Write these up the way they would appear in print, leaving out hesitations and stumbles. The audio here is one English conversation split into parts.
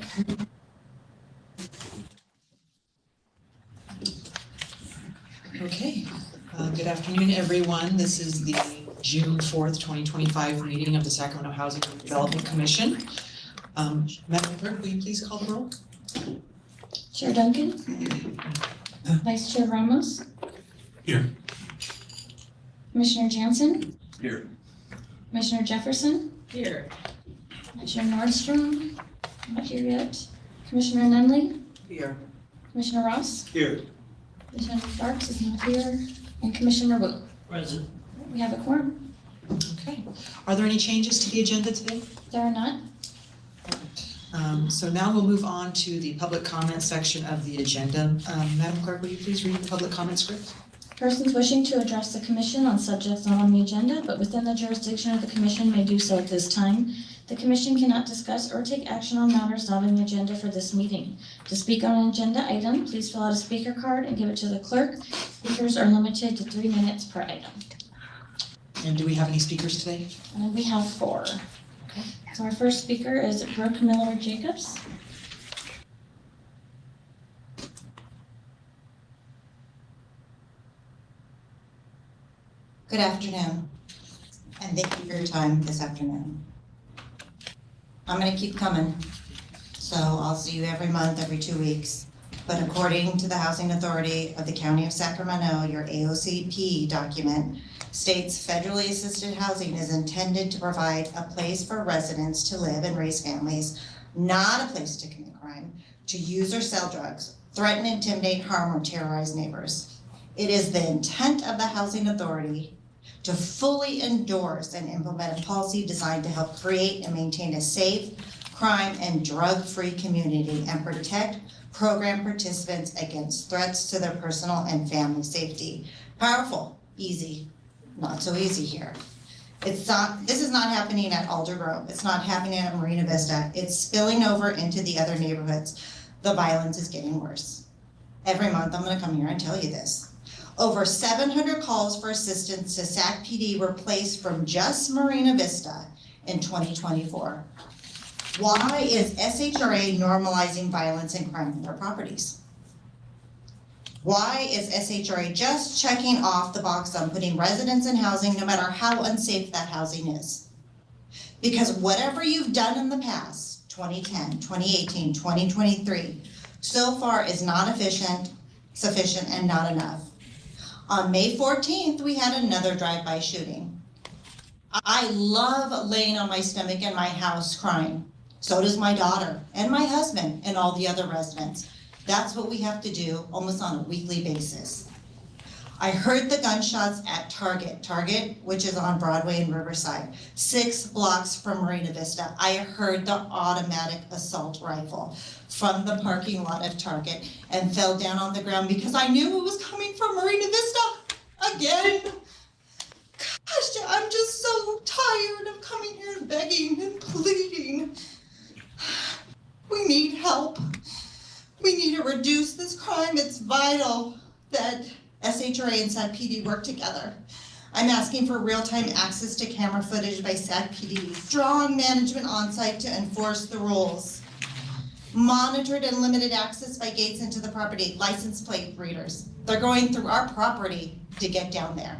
public. Okay, good afternoon, everyone. This is the June 4th, 2025 meeting of the Sacramento Housing and Development Commission. Madam Clerk, will you please call the roll? Chair Duncan? Vice Chair Ramos? Here. Commissioner Jansen? Here. Commissioner Jefferson? Here. Commissioner Nordstrom? Not here yet. Commissioner Nunley? Here. Commissioner Ross? Here. Commissioner Starks is not here. And Commissioner Wu. Present. We have a quorum. Okay. Are there any changes to the agenda today? There are not. So now we'll move on to the public comment section of the agenda. Madam Clerk, will you please read the public comment script? Persons wishing to address the commission on subjects not on the agenda but within the jurisdiction of the commission may do so at this time. The commission cannot discuss or take action on matters not on the agenda for this meeting. To speak on an agenda item, please fill out a speaker card and give it to the clerk. Speakers are limited to 3 minutes per item. And do we have any speakers today? And we have 4. Okay. So our first speaker is Brooke Miller Jacobs. Good afternoon, and thank you for your time this afternoon. I'm gonna keep coming, so I'll see you every month, every 2 weeks. But according to the Housing Authority of the County of Sacramento, your AOCP document states federally assisted housing is intended to provide a place for residents to live and raise families, not a place to commit crime, to use or sell drugs, threaten, intimidate, harm, or terrorize neighbors. It is the intent of the Housing Authority to fully endorse and implement a policy designed to help create and maintain a safe, crime, and drug-free community and protect program participants against threats to their personal and family safety. Powerful, easy, not so easy here. This is not happening at Alder Grove. It's not happening at Marina Vista. It's spilling over into the other neighborhoods. The violence is getting worse. Every month I'm gonna come here and tell you this. Over 700 calls for assistance to SAC PD were placed from just Marina Vista in 2024. Why is SHRA normalizing violence and crime on their properties? Why is SHRA just checking off the box on putting residents in housing no matter how unsafe that housing is? Because whatever you've done in the past, 2010, 2018, 2023, so far is not sufficient, and not enough. On May 14th, we had another drive-by shooting. I love laying on my stomach in my house crying. So does my daughter and my husband and all the other residents. That's what we have to do almost on a weekly basis. I heard the gunshots at Target, which is on Broadway and Riverside, 6 blocks from Marina Vista. I heard the automatic assault rifle from the parking lot of Target and fell down on the ground because I knew it was coming from Marina Vista again. Gosh, I'm just so tired of coming here and begging and pleading. We need help. We need to reduce this crime. It's vital that SHRA and SAC PD work together. I'm asking for real-time access to camera footage by SAC PD, strong management on site to enforce the rules, monitored and limited access by gates into the property, license plate readers. They're going through our property to get down there.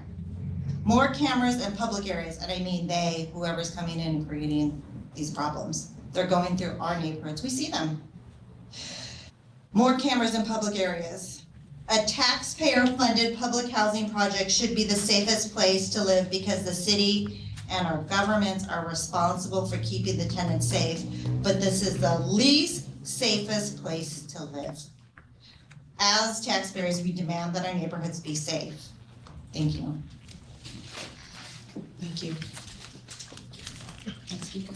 More cameras in public areas, and I mean they, whoever's coming in and creating these problems. They're going through our neighborhoods. We see them. More cameras in public areas. A taxpayer-funded public housing project should be the safest place to live because the city and our governments are responsible for keeping the tenants safe, but this is the least safest place to live. As taxpayers, we demand that our neighborhoods be safe. Thank you. Thank you. Next speaker.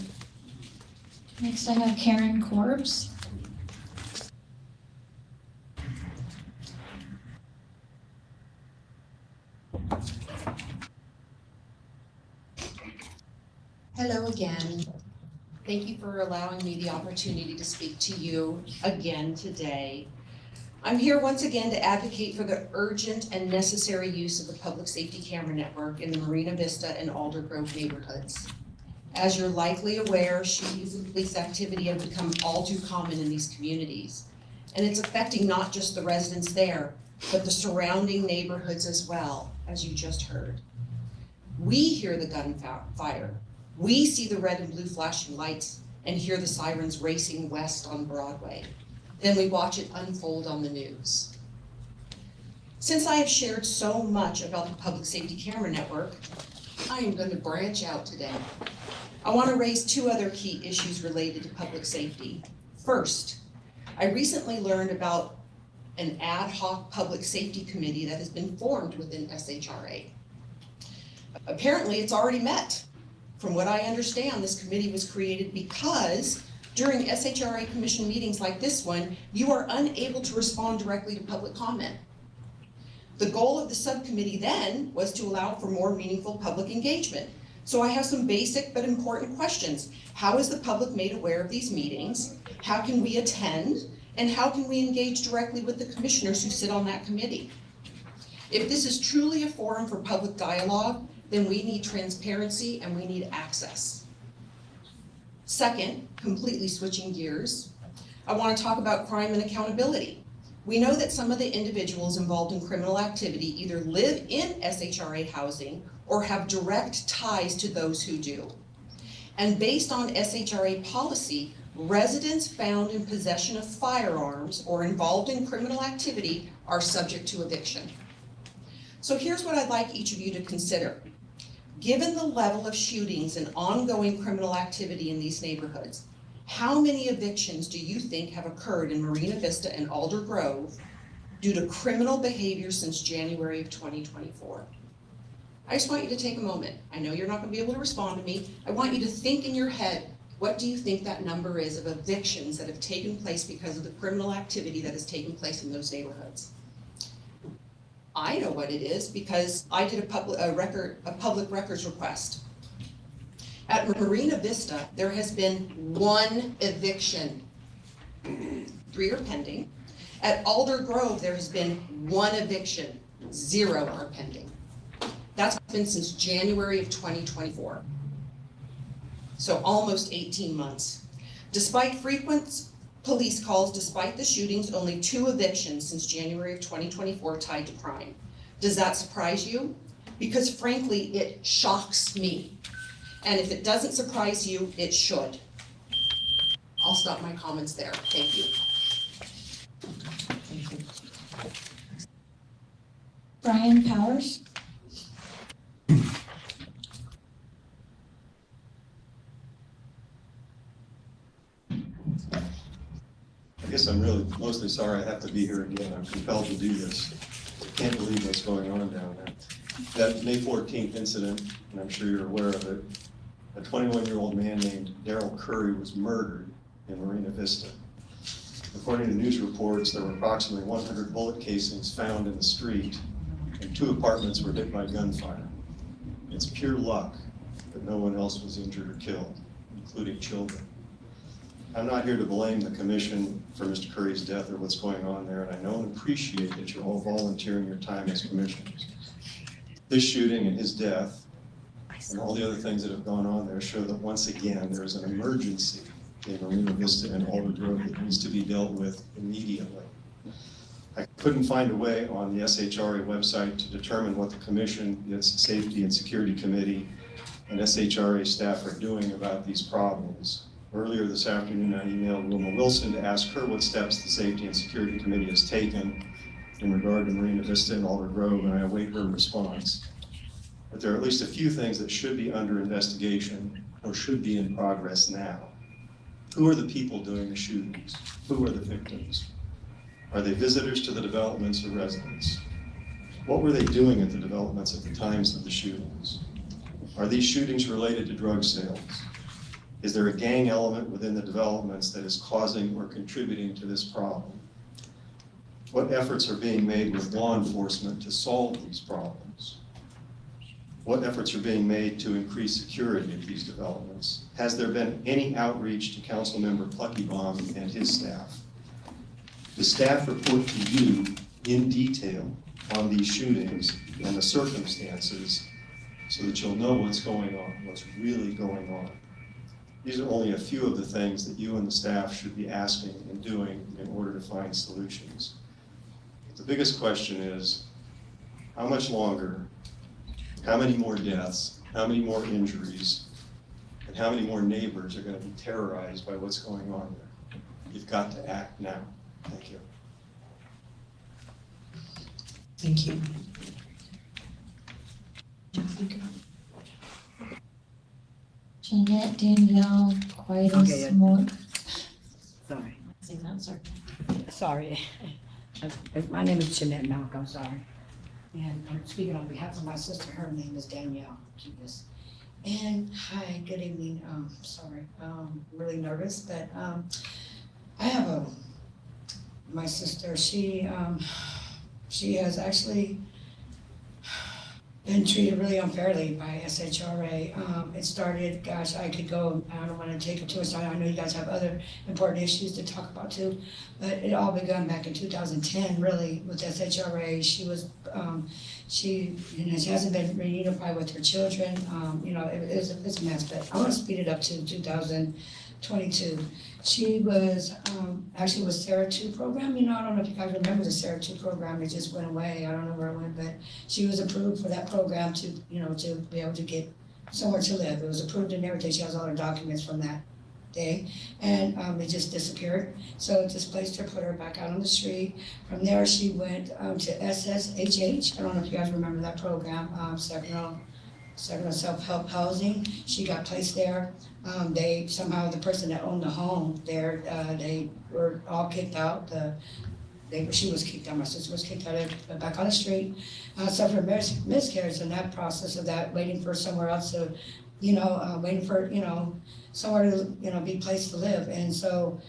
Next I have Karen Corbs. Hello again. Thank you for allowing me the opportunity to speak to you again today. I'm here once again to advocate for the urgent and necessary use of the public safety camera network in the Marina Vista and Alder Grove neighborhoods. As you're likely aware, shootings and police activity have become all too common in these communities. And it's affecting not just the residents there, but the surrounding neighborhoods as well, as you just heard. We hear the gunfire. We see the red and blue flashing lights and hear the sirens racing west on Broadway. Then we watch it unfold on the news. Since I have shared so much about the Public Safety Camera Network, I am going to branch out today. I want to raise two other key issues related to public safety. First, I recently learned about an ad hoc public safety committee that has been formed within SHRA. Apparently, it's already met. From what I understand, this committee was created because during SHRA commission meetings like this one, you are unable to respond directly to public comment. The goal of the subcommittee then was to allow for more meaningful public engagement. So I have some basic but important questions. How is the public made aware of these meetings? How can we attend? And how can we engage directly with the commissioners who sit on that committee? If this is truly a forum for public dialogue, then we need transparency and we need access. Second, completely switching gears, I want to talk about crime and accountability. We know that some of the individuals involved in criminal activity either live in SHRA housing or have direct ties to those who do. And based on SHRA policy, residents found in possession of firearms or involved in criminal activity are subject to eviction. So here's what I'd like each of you to consider. Given the level of shootings and ongoing criminal activity in these neighborhoods, how many evictions do you think have occurred in Marina Vista and Alder Grove due to criminal behavior since January of 2024? I just want you to take a moment. I know you're not going to be able to respond to me. I want you to think in your head, what do you think that number is of evictions that have taken place because of the criminal activity that has taken place in those neighborhoods? I know what it is because I did a public records request. At Marina Vista, there has been 1 eviction. 3 are pending. At Alder Grove, there has been 1 eviction. 0 are pending. That's been since January of 2024. So almost 18 months. Despite frequent police calls, despite the shootings, only 2 evictions since January of 2024 tied to crime. Does that surprise you? Because frankly, it shocks me. And if it doesn't surprise you, it should. I'll stop my comments there. Thank you. Brian Powers? I guess I'm really mostly sorry I have to be here again. I'm compelled to do this. I can't believe what's going on down there. That May 14th incident, and I'm sure you're aware of it, a 21-year-old man named Daryl Curry was murdered in Marina Vista. According to news reports, there were approximately 100 bullet casings found in the street, and 2 apartments were hit by gunfire. It's pure luck that no one else was injured or killed, including children. I'm not here to blame the commission for Mr. Curry's death or what's going on there, and I know and appreciate that you're all volunteering your time as commissioners. This shooting and his death and all the other things that have gone on there show that once again there's an emergency in Marina Vista and Alder Grove that needs to be dealt with immediately. I couldn't find a way on the SHRA website to determine what the commission, its Safety and Security Committee, and SHRA staff are doing about these problems. Earlier this afternoon, I emailed Wilma Wilson to ask her what steps the Safety and Security Committee has taken in regard to Marina Vista and Alder Grove, and I await her response. But there are at least a few things that should be under investigation or should be in progress now. Who are the people doing the shootings? Who are the victims? Are they visitors to the developments or residents? What were they doing at the developments at the times of the shootings? Are these shootings related to drug sales? Is there a gang element within the developments that is causing or contributing to this problem? What efforts are being made with law enforcement to solve these problems? What efforts are being made to increase security at these developments? Has there been any outreach to Councilmember Pluckybaum and his staff? The staff report to you in detail on these shootings and the circumstances so that you'll know what's going on, what's really going on. These are only a few of the things that you and the staff should be asking and doing in order to find solutions. But the biggest question is, how much longer, how many more deaths, how many more injuries, and how many more neighbors are going to be terrorized by what's going on there? You've got to act now. Thank you. Thank you. Jeanette, Danielle, quiet as Okay, yeah. smoke. Sorry, Say that, sir. sorry. My name is Jeanette Malcolm, sorry. And I'm speaking on behalf of my sister, her name is Danielle Cutis. And hi, good evening, sorry, really nervous, but, I have my sister, she has actually been treated really unfairly by SHRA. It started, gosh, I could go, I don't wanna take it too much time, I know you guys have other important issues to talk about too, but it all began back in 2010, really, with SHRA. She was, she hasn't been reunified with her children, it's a mess, but I wanna speed it up to 2022. She was, actually was SHRA 2 program, I don't know if you guys remember the SHRA 2 program, it just went away, I don't know where it went, but she was approved for that program to, to be able to get somewhere to live. It was approved and everything, she has all her documents from that day, and it just disappeared. So it displaced her, put her back out on the street. From there, she went to SSHH, I don't know if you guys remember that program, Sacramento Self-Help Housing. She got placed there. They, somehow the person that owned the home there, they were all kicked out. She was kicked out, my sister was kicked out, back on the street, suffered miscarriage in that process of that, waiting for somewhere else to, waiting for, somewhere to, be placed to live. And so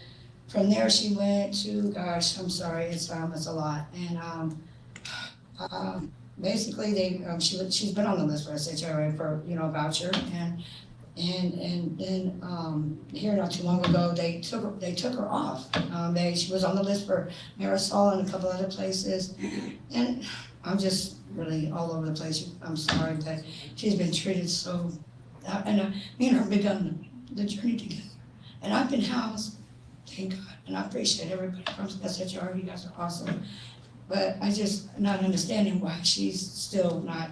from there she went to, gosh, I'm sorry, it's a lot. And basically she's been on the list for SHRA for, a voucher, and then here not too long ago, they took her off. She was on the list for Marisol and a couple other places, and I'm just really all over the place. I'm sorry, but she's been treated so, and me and her begun the journey together, and I've been housed, thank God, and I appreciate everybody from SHRA, you guys are awesome, but I just not understanding why she's still not.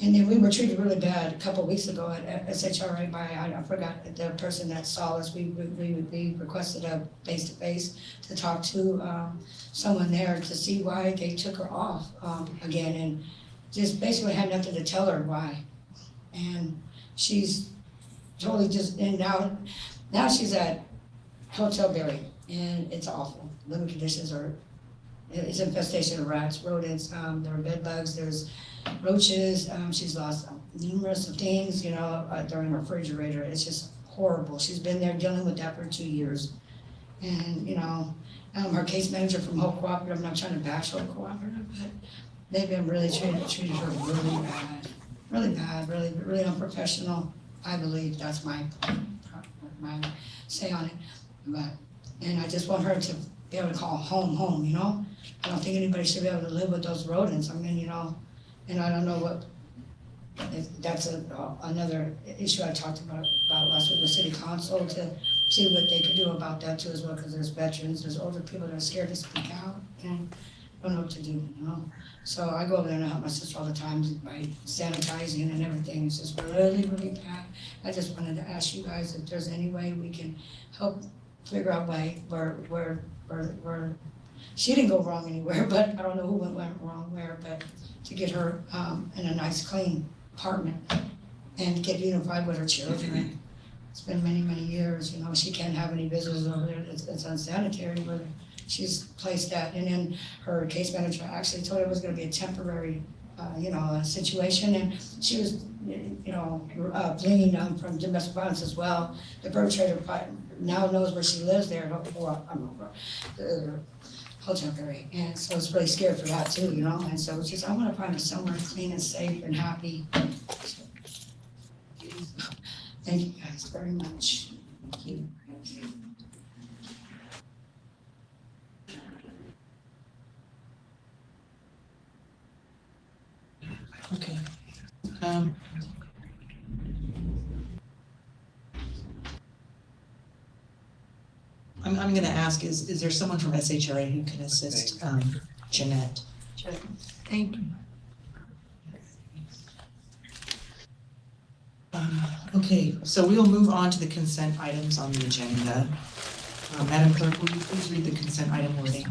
And then we were treated really bad a couple of weeks ago at SHRA by, I forgot the person that saw us. We requested a face-to-face to talk to someone there to see why they took her off again, and just basically had nothing to tell her why. And she's totally just, and now she's at Hotel Berry, and it's awful. Living conditions are, it's infestation of rats, rodents, there are bed bugs, there's roaches, she's lost numerous of things, during her refrigerator. It's just horrible. She's been there dealing with that for 2 years. And, her case manager from Hope Cooperative, I'm not trying to bash Hope Cooperative, but they've been really treated her really bad, really unprofessional. I believe that's my say on it. And I just want her to be able to call home, I don't think anybody should be able to live with those rodents. I mean, and I don't know what, that's another issue I talked about last week with City Council, to see what they could do about that too as well, because there's veterans, there's older people that are scared to speak out, and don't know what to do, So I go over there and help my sister all the time by sanitizing and everything. It's just really, really bad. I just wanted to ask you guys if there's any way we can help figure out where she didn't go wrong anywhere, but I don't know who went wrong where, but to get her in a nice, clean apartment and get unified with her children. It's been many, many years, she can't have any visitors over there. It's unsanitary where she's placed at. And then her case manager actually told her it was gonna be a temporary, situation, and she was, fleeing from domestic violence as well. The perpetrator now knows where she lives there, Hotel Berry, and so it's really scared for that too, and so it's just, I wanna find her somewhere clean and safe and happy. Thank you guys very much. Thank you. Okay. I'm gonna ask is there someone from SHRA who can assist Jeanette? Thank you. Okay, so we will move on to the consent items on the agenda. Madam Clerk, will you please read the consent item wording?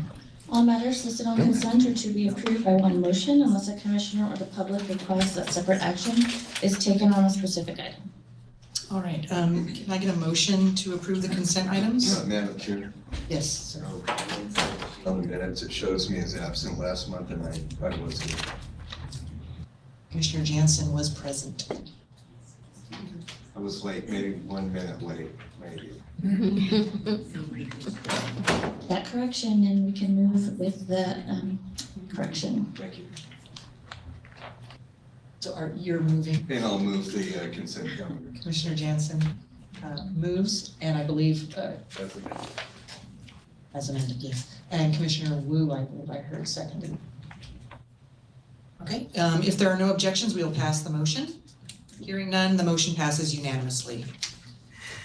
All matters listed on consent are to be approved by one motion unless a commissioner or the public requests that separate action is taken on a specific item. All right, can I get a motion to approve the consent items? Madam Chair, Yes, sir. on the minutes, it shows me as absent last month and I wasn't. Commissioner Jansen was present. I was late, maybe 1 minute late, maybe. That correction, and we can move with the correction. Thank you. So you're moving, And I'll move the consent calendar. Commissioner Jansen moves, and I believe That's okay. as amended, yes. And Commissioner Wu, I believe I heard seconded. Okay, if there are no objections, we will pass the motion. Hearing none, the motion passes unanimously.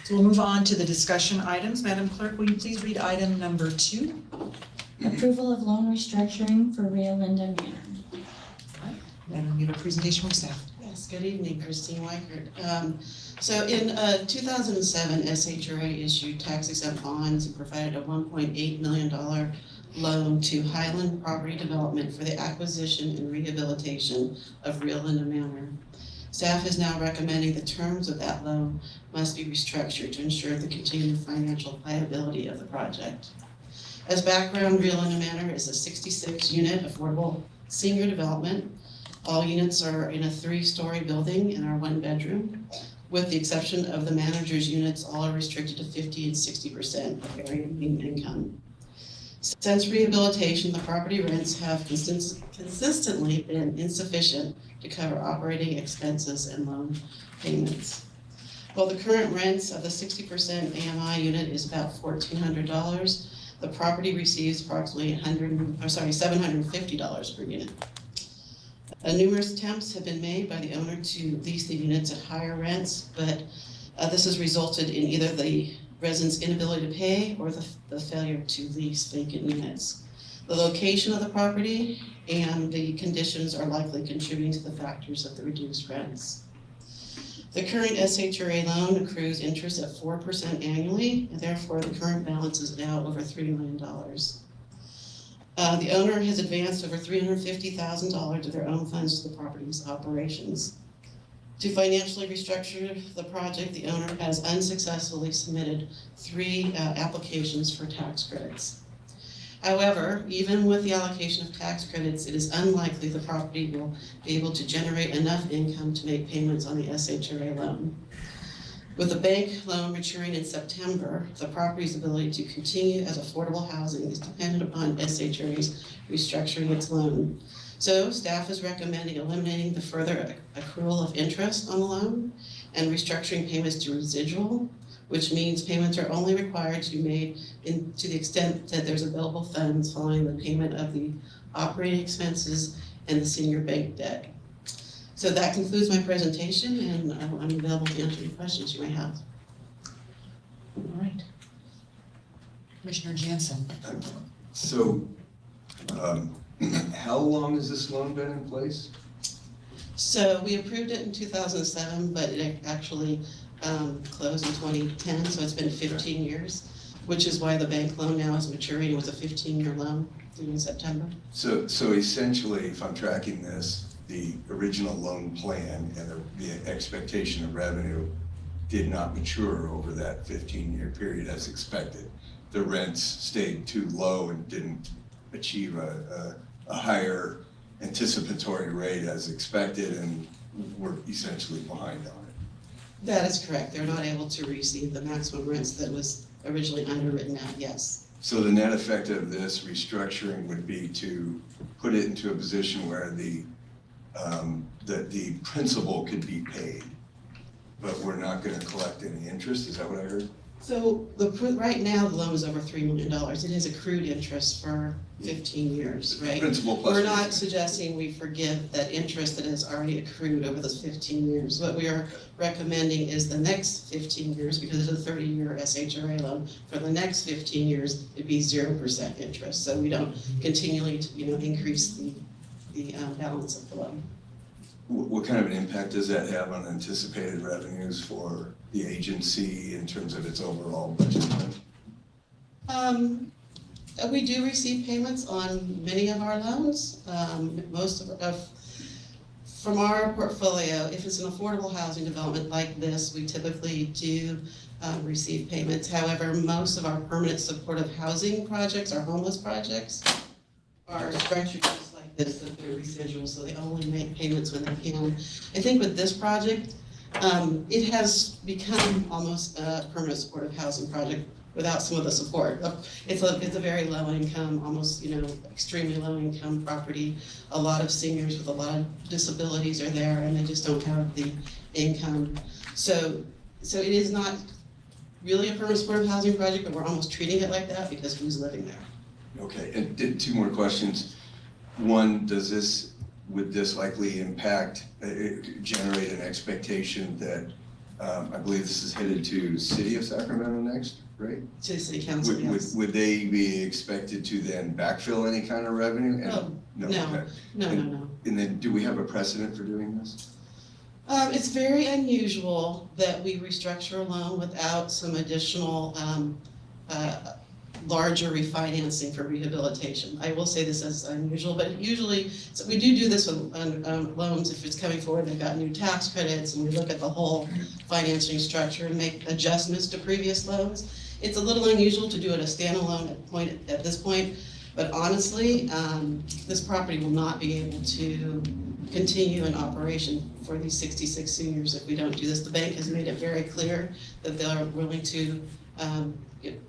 So we'll move on to the discussion items. Madam Clerk, will you please read item number 2? Approval of loan restructuring for Rio Linda Manor. And we have a presentation from staff. Yes, good evening, Christine Weichert. So in 2007, SHRA issued tax exempt bonds and provided a $1.8 million loan to Highland Property Development for the acquisition and rehabilitation of Rio Linda Manor. Staff is now recommending the terms of that loan must be restructured to ensure the continued financial viability of the project. As background, Rio Linda Manor is a 66-unit affordable senior development. All units are in a 3-story building and are 1 bedroom. With the exception of the manager's units, all are restricted to 50% and 60% of area median income. Since rehabilitation, the property rents have consistently been insufficient to cover operating expenses and loan payments. While the current rents of the 60% AMI unit is about $1,400, the property receives approximately $750 per unit. Numerous attempts have been made by the owner to lease the units at higher rents, but this has resulted in either the residents' inability to pay or the failure to lease vacant units. The location of the property and the conditions are likely contributing to the factors of the reduced rents. The current SHRA loan accrues interest at 4% annually, and therefore the current balance is now over $3 million. The owner has advanced over $350,000 of their own funds to the property's operations. To financially restructure the project, the owner has unsuccessfully submitted 3 applications for tax credits. However, even with the allocation of tax credits, it is unlikely the property will be able to generate enough income to make payments on the SHRA loan. With the bank loan maturing in September, the property's ability to continue as affordable housing is dependent upon SHRA's restructuring its loan. So staff is recommending eliminating the further accrual of interest on the loan and restructuring payments to residual, which means payments are only required to be made to the extent that there's available funds following the payment of the operating expenses and the senior bank debt. So that concludes my presentation, and I'm available to answer any questions you may have. All right. Commissioner Jansen. So, how long has this loan been in place? So we approved it in 2007, but it actually closed in 2010, so it's been 15 years, which is why the bank loan now is maturing with a 15-year loan due in September. So essentially, if I'm tracking this, the original loan plan and the expectation of revenue did not mature over that 15-year period as expected. The rents stayed too low and didn't achieve a higher anticipatory rate as expected, and we're essentially behind on it. That is correct. They're not able to receive the maximum rents that was originally underwritten at, yes. So the net effect of this restructuring would be to put it into a position where the principal could be paid, but we're not going to collect any interest. Is that what I heard? So right now, the loan is over $3 million. It is accrued interest for 15 years, right? Principal plus. We're not suggesting we forgive that interest that is already accrued over those 15 years. What we are recommending is the next 15 years, because it's a 30-year SHRA loan, for the next 15 years, it'd be 0% interest. So we don't continually, increase the balance of the loan. What kind of an impact does that have on anticipated revenues for the agency in terms of its overall budget? We do receive payments on many of our loans. Most of from our portfolio, if it's an affordable housing development like this, we typically do receive payments. However, most of our permanent supportive housing projects, our homeless projects, are structured just like this, that they're residual, so they only make payments when they can. I think with this project, it has become almost a permanent supportive housing project without some of the support. It's a very low income, almost, extremely low income property. A lot of seniors with a lot of disabilities are there, and they just don't have the income. So it is not really a permanent supportive housing project, but we're almost treating it like that because who's living there. Okay, and two more questions. One, would this likely impact, generate an expectation that, I believe this is headed to City of Sacramento next, right? To the city council, yes. Would they be expected to then backfill any kind of revenue? No. Okay. No. And then, do we have a precedent for doing this? It's very unusual that we restructure a loan without some additional larger refinancing for rehabilitation. I will say this as unusual, but usually, so we do this with loans if it's coming forward, they've got new tax credits, and we look at the whole financing structure and make adjustments to previous loans. It's a little unusual to do it a standalone at this point, but honestly, this property will not be able to continue in operation for these 66 seniors if we don't do this. The bank has made it very clear that they're willing to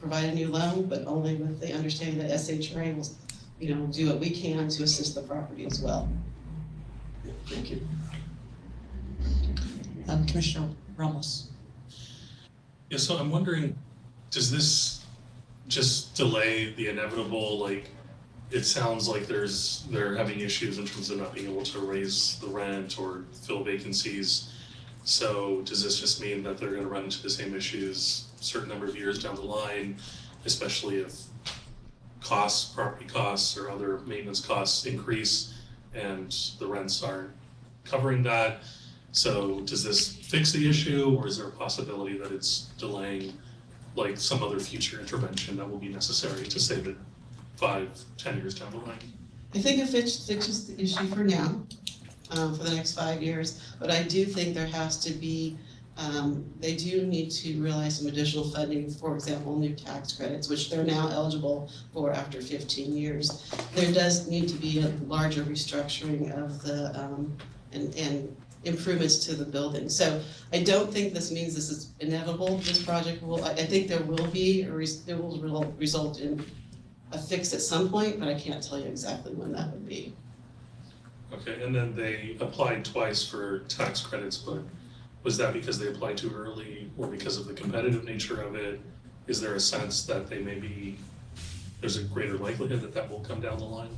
provide a new loan, but only with the understanding that SHRA will, do what we can to assist the property as well. Yeah, thank you. Commissioner Ramos. Yeah, so I'm wondering, does this just delay the inevitable? Like, it sounds like they're having issues in terms of not being able to raise the rent or fill vacancies. So does this just mean that they're going to run into the same issues a certain number of years down the line, especially if property costs or other maintenance costs increase and the rents aren't covering that? So does this fix the issue, or is there a possibility that it's delaying like some other future intervention that will be necessary to save it 5-10 years down the line? I think it fixes the issue for now, for the next 5 years, but I do think there has to be, they do need to realize some additional funding, for example, new tax credits, which they're now eligible for after 15 years. There does need to be a larger restructuring of the, and improvements to the building. So I don't think this means this is inevitable. This project will, I think there will be, it will result in a fix at some point, but I can't tell you exactly when that would be. Okay, and then they applied twice for tax credits, but was that because they applied too early or because of the competitive nature of it? Is there a sense that there's a greater likelihood that that will come down the line?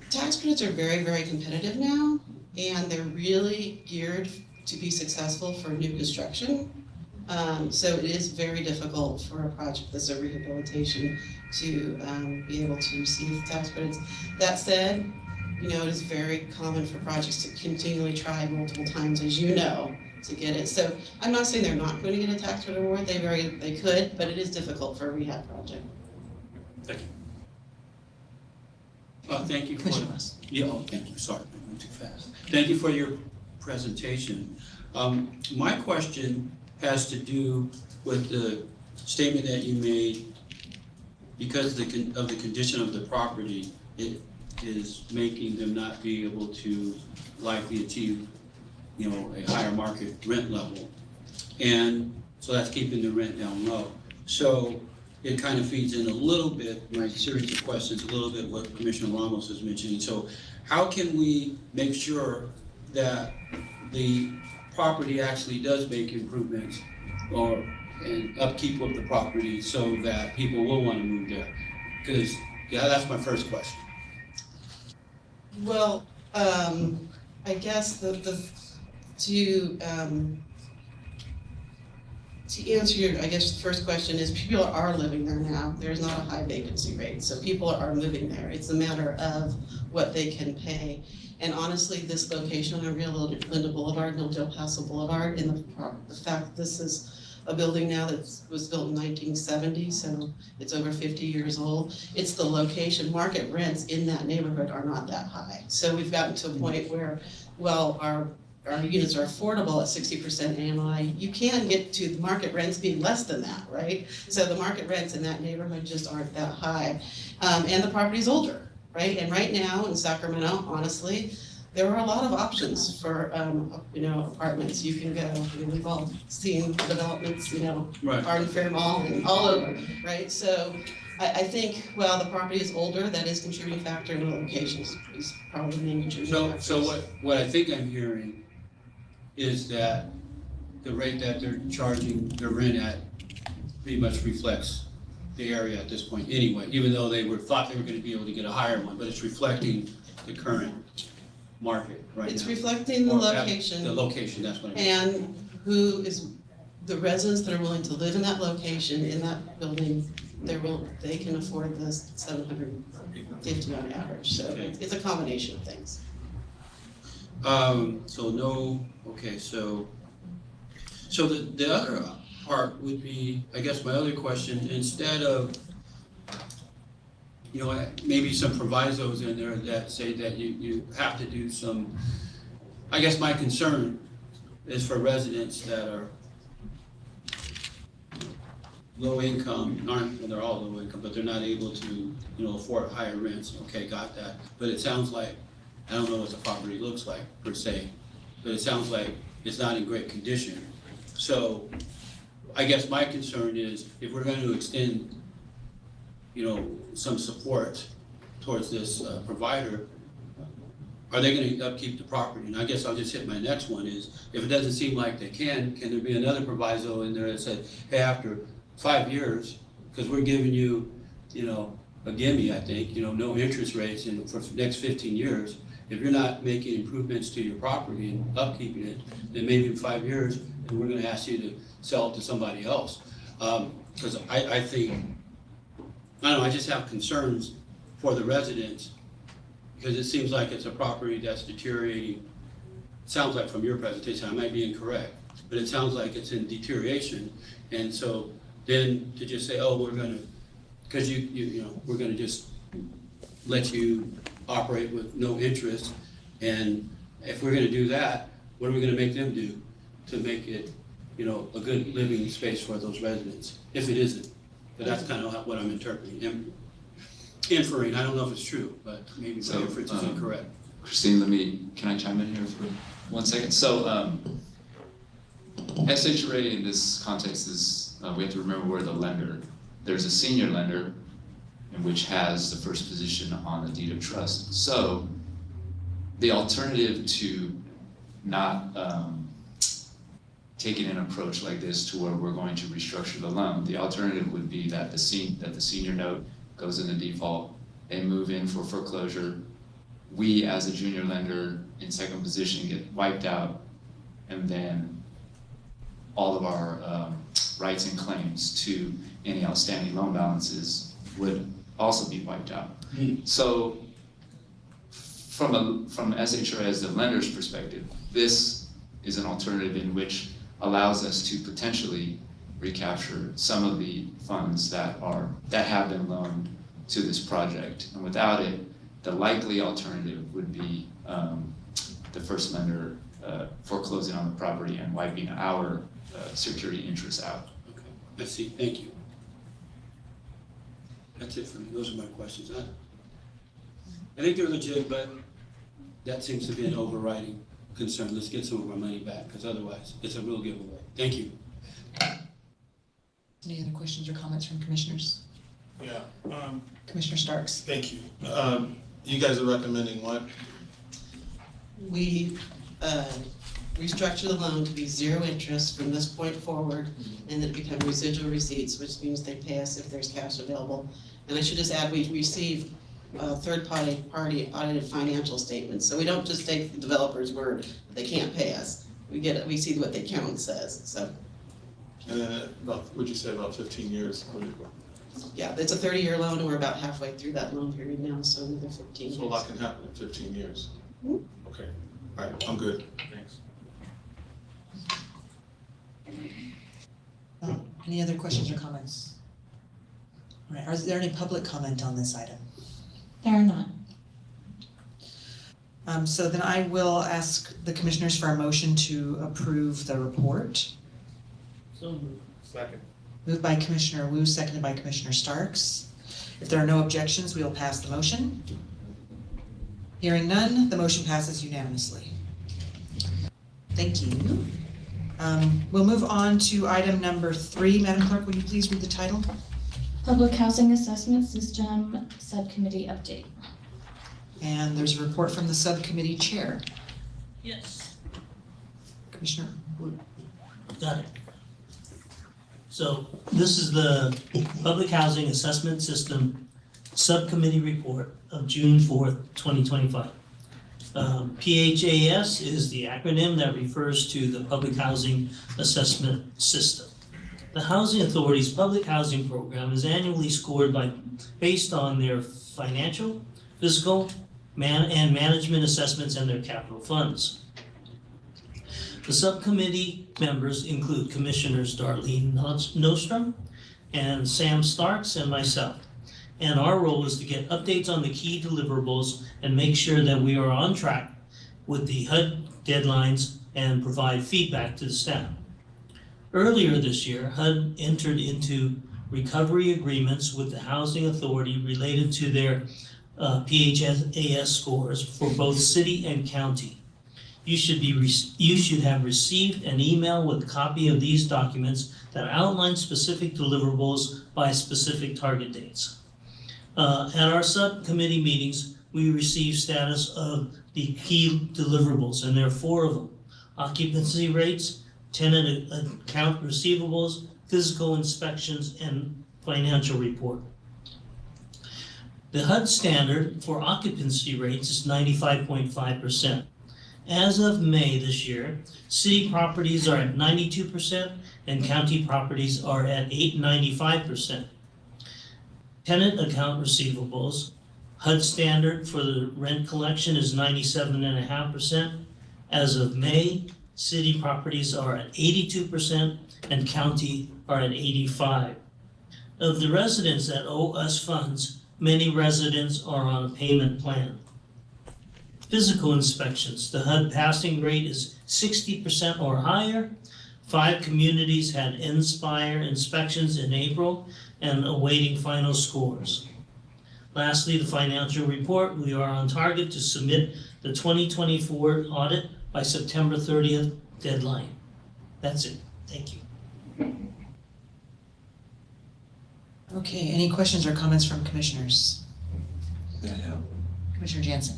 Tax credits are very, very competitive now, and they're really geared to be successful for new construction. So it is very difficult for a project that's a rehabilitation to be able to receive tax credits. That said, it is very common for projects to continually try multiple times, as you know, to get it. So I'm not saying they're not going to get a tax credit award. They could, but it is difficult for a rehab project. Thank you. Thank you. Commissioner West. Thank you. Sorry, I went too fast. Thank you for your presentation. My question has to do with the statement that you made. Because of the condition of the property, it is making them not be able to likely achieve, a higher market rent level. And so that's keeping the rent down low. So it kind of feeds in a little bit, my series of questions, a little bit what Commissioner Ramos was mentioning. So how can we make sure that the property actually does make improvements or and upkeep of the property so that people will want to move there? Because, yeah, that's my first question. Well, I guess to answer your, I guess, the first question is people are living there now. There's not a high vacancy rate, so people are moving there. It's a matter of what they can pay. And honestly, this location on Rio Linda Boulevard, no Del Paso Boulevard, and the fact that this is a building now that was built in 1970, so it's over 50 years old. It's the location. Market rents in that neighborhood are not that high. So we've gotten to a point where, well, our units are affordable at 60% AMI. You can get to the market rents being less than that, right? So the market rents in that neighborhood just aren't that high. And the property's older, right? And right now in Sacramento, honestly, there are a lot of options for, apartments. You can go, we've all seen developments, Right. Garden Fair Mall and all over, right? So I think, well, the property is older, that is a contributing factor, and the location is probably the main contributing factor. So what I think I'm hearing is that the rate that they're charging their rent at pretty much reflects the area at this point anyway, even though thought they were gonna be able to get a higher one, but it's reflecting the current market right now. It's reflecting the location. The location, that's what I mean. And who is, the residents that are willing to live in that location, in that building, they can afford the $750 on average, so Okay. it's a combination of things. So the other part would be, I guess my other question, instead of, maybe some provisos in there that say that you have to do some, I guess my concern is for residents that are low income, they're all low income, but they're not able to, afford higher rents. Okay, got that. But it sounds like, I don't know what the property looks like per se, but it sounds like it's not in great condition. So I guess my concern is if we're going to extend, some support towards this provider, are they going to upkeep the property? And I guess I'll just hit my next one is, if it doesn't seem like they can there be another proviso in there that said, hey, after 5 years, because we're giving you, a gimme, I think, no interest rates for the next 15 years. If you're not making improvements to your property and upkeeping it, then maybe in 5 years, and we're gonna ask you to sell it to somebody else. Because I think, I don't know, I just have concerns for the residents, because it seems like it's a property that's deteriorating. It sounds like from your presentation, I might be incorrect, but it sounds like it's in deterioration. And so then to just say, oh, we're gonna, because we're gonna just let you operate with no interest, and if we're gonna do that, what are we gonna make them do to make it, a good living space for those residents, if it isn't? But that's kind of what I'm interpreting, inferring, I don't know if it's true, but maybe my inference is incorrect. Christine, can I chime in here for 1 second? So, SHRA in this context is, we have to remember we're the lender. There's a senior lender, in which has the first position on the deed of trust. So, the alternative to not taking an approach like this to where we're going to restructure the loan, the alternative would be that the senior note goes into default, they move in for foreclosure, we as a junior lender in second position get wiped out, and then all of our rights and claims to any outstanding loan balances would also be wiped out. So from SHRA as the lender's perspective, this is an alternative in which allows us to potentially recapture some of the funds that have been loaned to this project. And without it, the likely alternative would be the first lender foreclosing on the property and wiping our security interests out. Okay, I see, thank you. That's it for me, those are my questions. I think they're legit, but that seems to be an overriding concern. Let's get some of our money back, because otherwise, it's a real giveaway. Thank you. Any other questions or comments from commissioners? Yeah. Commissioner Starks. Thank you. You guys are recommending what? We restructure the loan to be zero interest from this point forward, and then become residual receipts, which means they pay us if there's cash available. And I should just add, we receive third-party audited financial statements, so we don't just take the developer's word that they can't pay us. We see what the accountant says, so. Would you say about 15 years? Yeah, it's a 30-year loan, and we're about halfway through that loan period now, so another 15 years. So a lot can happen in 15 years. Mhm. Okay, all right, I'm good, thanks. Any other questions or comments? All right, is there any public comment on this item? There are not. So then I will ask the commissioners for a motion to approve the report. So moved. Second. Moved by Commissioner Wu, seconded by Commissioner Starks. If there are no objections, we will pass the motion. Hearing none, the motion passes unanimously. Thank you. We'll move on to item number 3. Madam Clerk, will you please read the title? Public Housing Assessment System Subcommittee Update. And there's a report from the subcommittee chair. Yes, Commissioner Wu. got it. So this is the Public Housing Assessment System Subcommittee Report of June 4th, 2025. PHAS is the acronym that refers to the Public Housing Assessment System. The Housing Authority's public housing program is annually scored based on their financial, physical, and management assessments and their capital funds. The subcommittee members include Commissioners Darlene Nostrom and Sam Starks and myself. And our role is to get updates on the key deliverables and make sure that we are on track with the HUD deadlines and provide feedback to the staff. Earlier this year, HUD entered into recovery agreements with the Housing Authority related to their PHAS scores for both city and county. You should have received an email with a copy of these documents that outline specific deliverables by specific target dates. At our subcommittee meetings, we receive status of the key deliverables, and there are 4 of them: occupancy rates, tenant account receivables, physical inspections, and financial report. The HUD standard for occupancy rates is 95.5%. As of May this year, city properties are at 92% and county properties are at 95%. Tenant account receivables, HUD standard for the rent collection is 97.5%. As of May, city properties are at 82% and county are at 85%. Of the residents that owe us funds, many residents are on a payment plan. Physical inspections, the HUD passing rate is 60% or higher. 5 communities had Inspire inspections in April and awaiting final scores. Lastly, the financial report, we are on target to submit the 2024 audit by September 30th deadline. That's it. Thank you. Okay, any questions or comments from commissioners? Commissioner Jansen.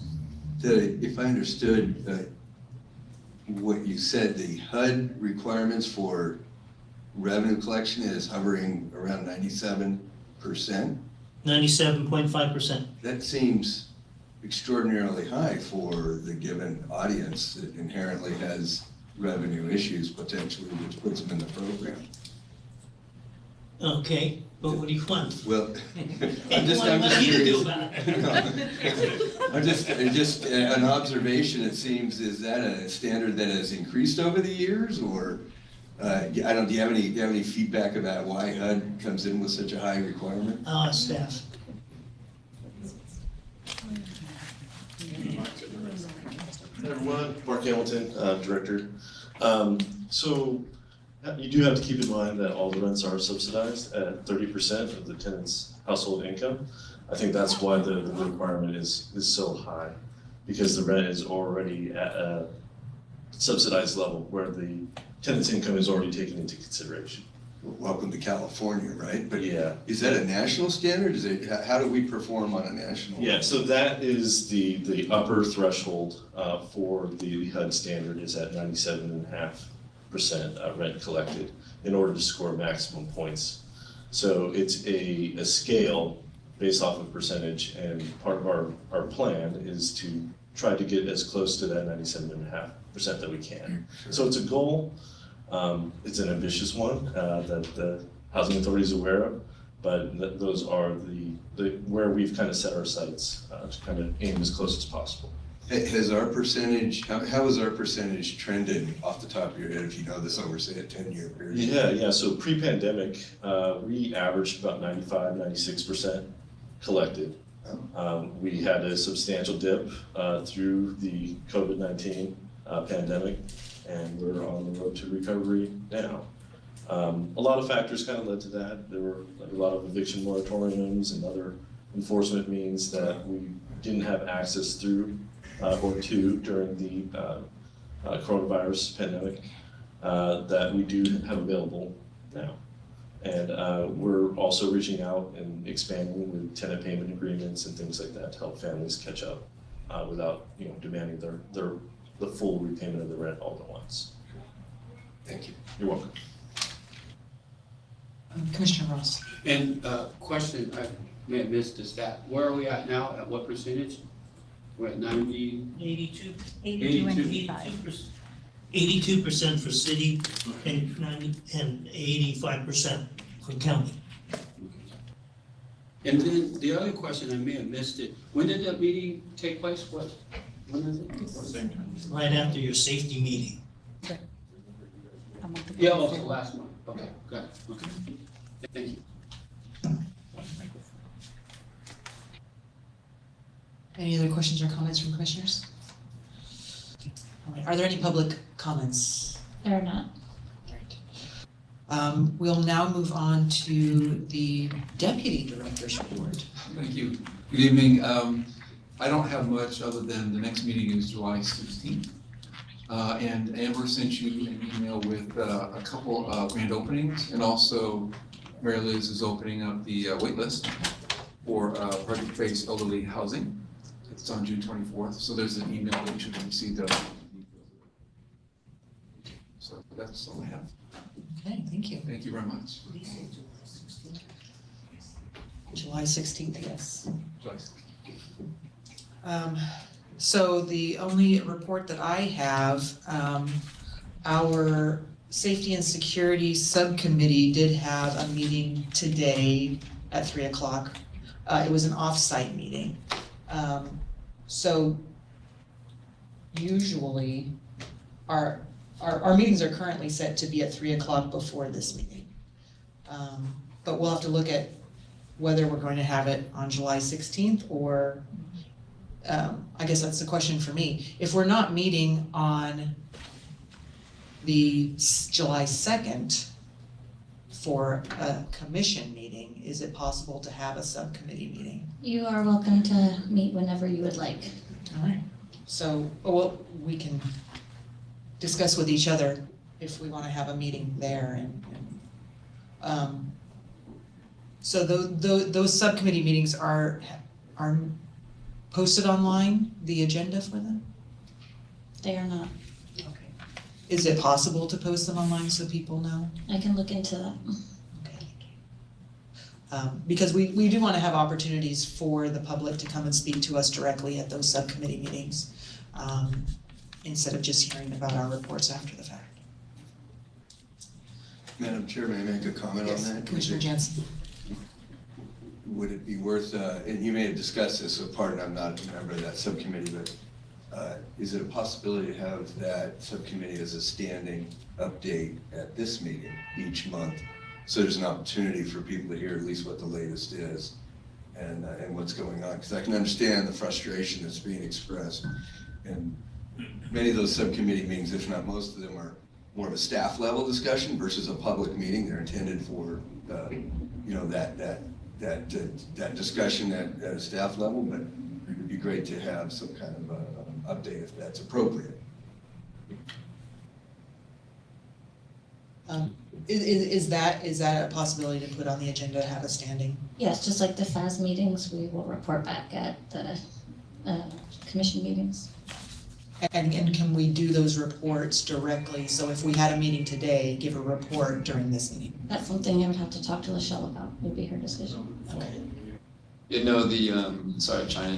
If I understood what you said, the HUD requirements for revenue collection is hovering around 97%. 97.5%. That seems extraordinarily high for the given audience that inherently has revenue issues potentially, which puts them in the program. Okay, but what do you want? Well, I'm just What do you do curious. about it? I'm just an observation, it seems, is that a standard that has increased over the years, or do you have any feedback about why HUD comes in with such a high requirement? Staff. Hey everyone, Mark Hamilton, Director. So you do have to keep in mind that all the rents are subsidized at 30% of the tenant's household income. I think that's why the requirement is so high, because the rent is already at a subsidized level where the tenant's income is already taken into consideration. welcome to California, right? But Yeah. is that a national standard? Is it, how do we perform on a national? Yeah, so that is the upper threshold for the HUD standard is at 97.5% rent collected in order to score maximum points. So it's a scale based off of percentage, and part of our plan is to try to get as close to that 97.5% that we can. So it's a goal. It's an ambitious one that the Housing Authority is aware of, but those are the where we've kind of set our sights to kind of aim as close as possible. Has our percentage, how has our percentage trended off the top of your head, if you know this over, say, a 10-year period? Yeah, so pre-pandemic, we averaged about 96% collected. We had a substantial dip through the COVID-19 pandemic, and we're on the road to recovery now. A lot of factors kind of led to that. There were a lot of eviction moratoriums and other enforcement means that we didn't have access through or to during the coronavirus pandemic that we do have available now. And we're also reaching out and expanding with tenant payment agreements and things like that to help families catch up without, demanding the full repayment of the rent all at once. Thank you. You're welcome. Commissioner Ross. And question, I may have missed the stat. Where are we at now? At what percentage? We're at 90? 82. 82%. 82% for city and 85% for county. And then the other question, I may have missed it. When did that meeting take place? When is it? Right after your safety meeting. Yeah, also last month. Okay, got it. Okay. Thank you. Any other questions or comments from commissioners? All right, are there any public comments? There are not. We'll now move on to the Deputy Director's report. Thank you. Good evening. I don't have much other than the next meeting is July 16th. And Amber sent you an email with a couple of grand openings, and also Mary Liz is opening up the wait list for project-based elderly housing. It's on June 24th, so there's an email that you should have received. So that's all I have. Okay, thank you. Thank you very much. July 16th, yes. July 16th. So the only report that I have, our Safety and Security Subcommittee did have a meeting today at 3 o'clock. It was an off-site meeting. So usually our meetings are currently set to be at 3 o'clock before this meeting. But we'll have to look at whether we're going to have it on July 16th or I guess that's the question for me. If we're not meeting on the July 2nd for a commission meeting, is it possible to have a subcommittee meeting? You are welcome to meet whenever you would like. All right. So, well, we can discuss with each other if we want to have a meeting there. So those subcommittee meetings are posted online, the agenda for them? They are not. Okay. Is it possible to post them online so people know? I can look into that. Okay. Because we do want to have opportunities for the public to come and speak to us directly at those subcommittee meetings, instead of just hearing about our reports after the fact. Madam Chair, may I make a comment on that? Commissioner Jensen. Would it be worth, and you may have discussed this, so pardon, I'm not a member of that subcommittee, but is it a possibility to have that subcommittee as a standing update at this meeting each month? So there's an opportunity for people to hear at least what the latest is and what's going on. Because I can understand the frustration that's being expressed. And many of those subcommittee meetings, if not most of them, are more of a staff level discussion versus a public meeting. They're intended for, that discussion at a staff level, but it'd be great to have some kind of update if that's appropriate. Is that a possibility to put on the agenda to have a standing? Yes, just like the FAS meetings, we will report back at the commission meetings. And can we do those reports directly? So if we had a meeting today, give a report during this meeting? That's something I would have to talk to Lachelle about, would be her decision. Okay. You know, sorry, China,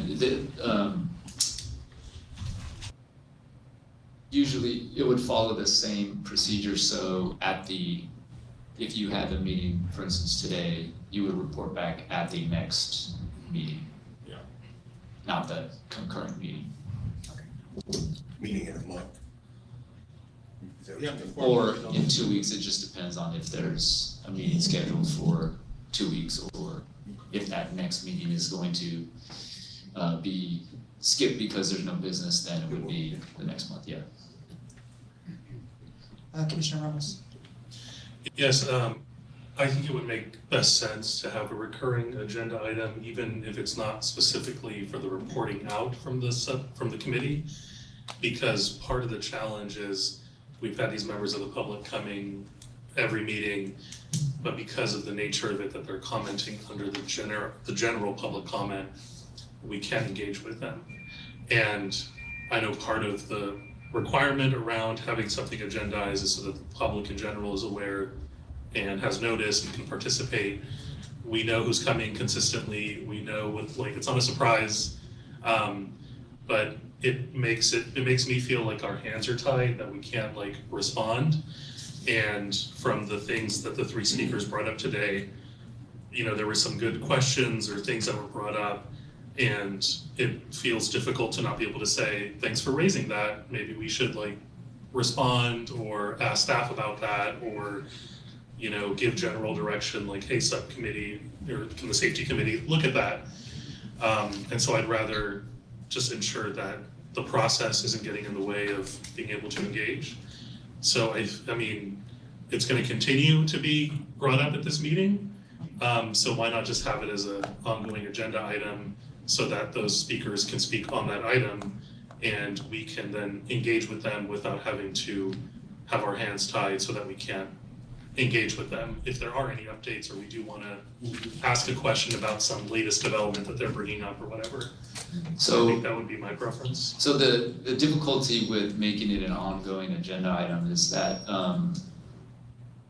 usually it would follow the same procedure, so if you had a meeting, for instance, today, you would report back at the next meeting. Yeah. Not the concurrent meeting. Meeting in a month. Or in 2 weeks, it just depends on if there's a meeting scheduled for 2 weeks, or if that next meeting is going to be skipped because there's no business, then it would be the next month, yeah. Commissioner Ramos. Yes, I think it would make best sense to have a recurring agenda item, even if it's not specifically for the reporting out from the committee, because part of the challenge is we've had these members of the public coming every meeting, but because of the nature of it that they're commenting under the general public comment, we can't engage with them. And I know part of the requirement around having something agendized is so that the public in general is aware and has notice and can participate. We know who's coming consistently. We know it's not a surprise, but it makes me feel like our hands are tied, that we can't respond. And from the things that the three speakers brought up today, there were some good questions or things that were brought up, and it feels difficult to not be able to say, thanks for raising that. Maybe we should respond or ask staff about that, or give general direction hey, subcommittee, or can the safety committee look at that? And so I'd rather just ensure that the process isn't getting in the way of being able to engage. So I mean, it's going to continue to be brought up at this meeting. So why not just have it as an ongoing agenda item so that those speakers can speak on that item, and we can then engage with them without having to have our hands tied so that we can't engage with them if there are any updates, or we do want to ask a question about some latest development that they're bringing up or whatever. So I think that would be my preference. So the difficulty with making it an ongoing agenda item is that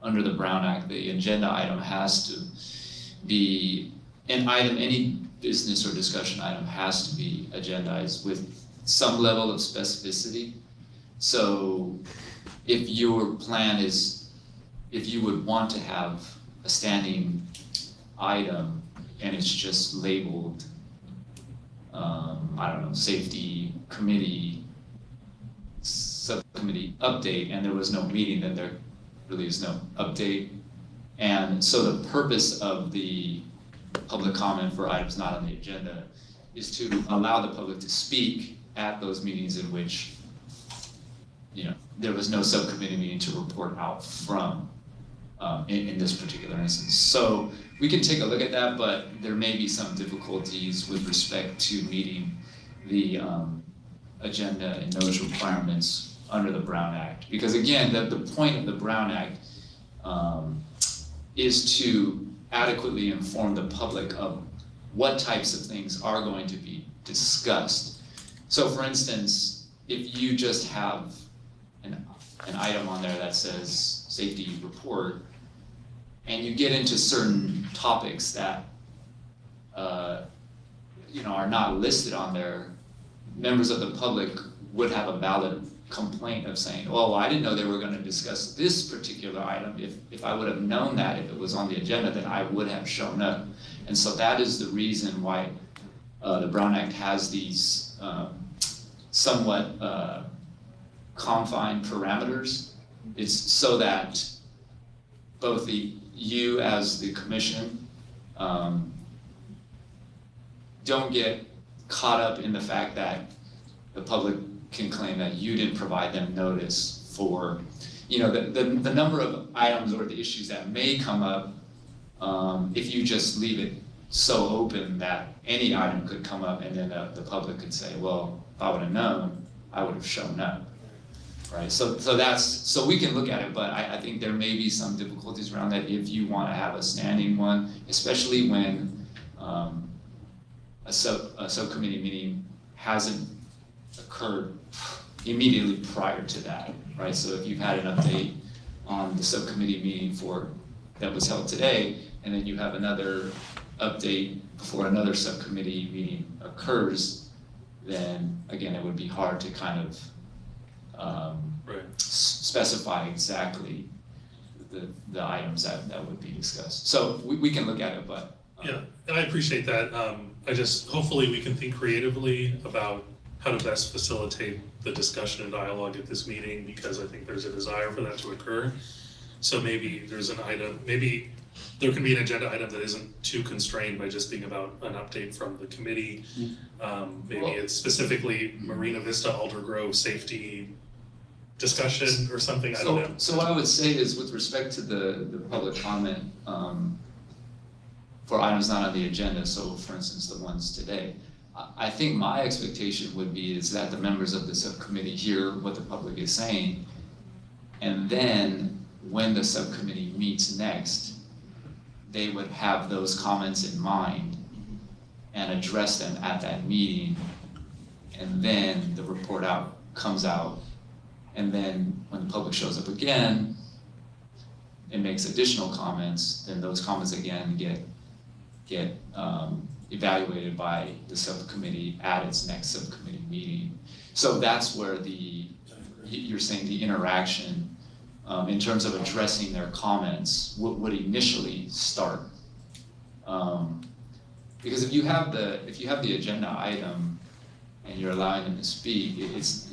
under the Brown Act, the agenda item has to be an item, any business or discussion item has to be agendized with some level of specificity. So if your plan is, if you would want to have a standing item and it's just labeled, I don't know, safety committee, subcommittee update, and there was no meeting, then there really is no update. And so the purpose of the public comment for items not on the agenda is to allow the public to speak at those meetings in which, there was no subcommittee meeting to report out from in this particular instance. So we can take a look at that, but there may be some difficulties with respect to meeting the agenda and notice requirements under the Brown Act. Because again, the point of the Brown Act is to adequately inform the public of what types of things are going to be discussed. So for instance, if you just have an item on there that says safety report, and you get into certain topics that are not listed on there, members of the public would have a valid complaint of saying, well, I didn't know they were going to discuss this particular item. If I would have known that, if it was on the agenda, then I would have shown up. And so that is the reason why the Brown Act has these somewhat confined parameters. It's so that both you as the commission don't get caught up in the fact that the public can claim that you didn't provide them notice for, the number of items or the issues that may come up if you just leave it so open that any item could come up, and then the public could say, well, if I would have known, I would have shown up. right? So we can look at it, but I think there may be some difficulties around that if you wanna have a standing one, especially when a subcommittee meeting hasn't occurred immediately prior to that, right? So if you've had an update on the subcommittee meeting that was held today, and then you have another update before another subcommittee meeting occurs, then again, it would be hard to kind of specify exactly the items that would be discussed. So we can look at it, but. Yeah, and I appreciate that. Hopefully we can think creatively about how to best facilitate the discussion and dialogue at this meeting, because I think there's a desire for that to occur. So maybe there's an item, maybe there can be an agenda item that isn't too constrained by just being about an update from the committee. Maybe it's specifically Marina Vista, Aldergrove safety discussion or something, I don't know. So what I would say is, with respect to the public comment for items not on the agenda, so for instance, the ones today, I think my expectation would be is that the members of the subcommittee hear what the public is saying, and then when the subcommittee meets next, they would have those comments in mind and address them at that meeting, and then the report comes out, and then when the public shows up again and makes additional comments, then those comments again get evaluated by the subcommittee at its next subcommittee meeting. So that's where you're saying the interaction in terms of addressing their comments would initially start. Because if you have the agenda item and you're allowing them to speak, it's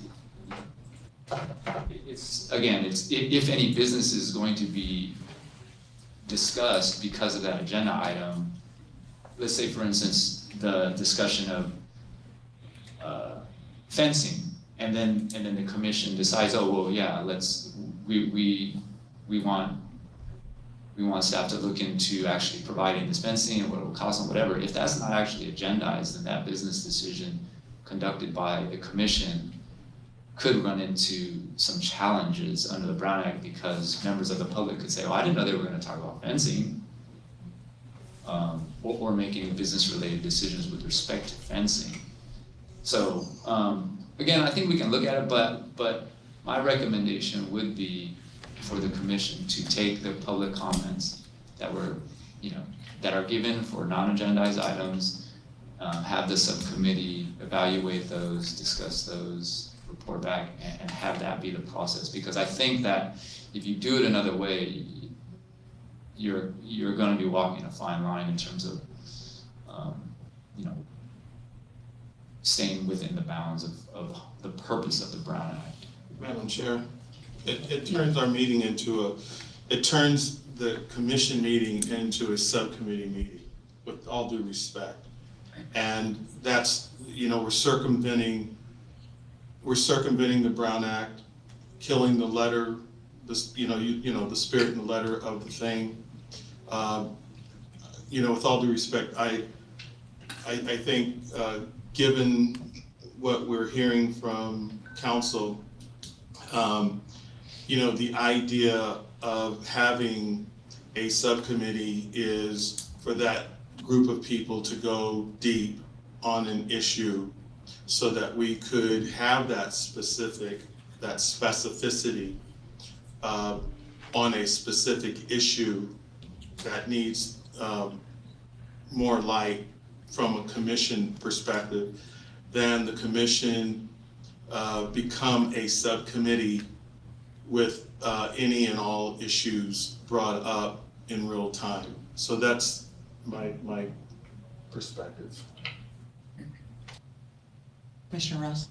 if any business is going to be discussed because of that agenda item. Let's say, for instance, the discussion of fencing, and then the commission decides, oh well, yeah, we want staff to look into actually providing this fencing and what it will cost and whatever. If that's not actually agendized, then that business decision conducted by the commission could run into some challenges under the Brown Act, because members of the public could say, oh, I didn't know they were going to talk about fencing. Or making business-related decisions with respect to fencing. So again, I think we can look at it, but my recommendation would be for the commission to take the public comments that are given for non-agendized items, have the subcommittee evaluate those, discuss those, report back, and have that be the process. Because I think that if you do it another way, you're going to be walking a fine line in terms of staying within the bounds of the purpose of the Brown Act. Madam Chair, it turns the commission meeting into a subcommittee meeting, with all due respect. And that's, we're circumventing the Brown Act, killing the letter, the spirit and the letter of the thing. With all due respect, I think given what we're hearing from council, the idea of having a subcommittee is for that group of people to go deep on an issue so that we could have that specificity on a specific issue that needs more light from a commission perspective, then the commission become a subcommittee with any and all issues brought up in real time. So that's my perspective. Commissioner Ross?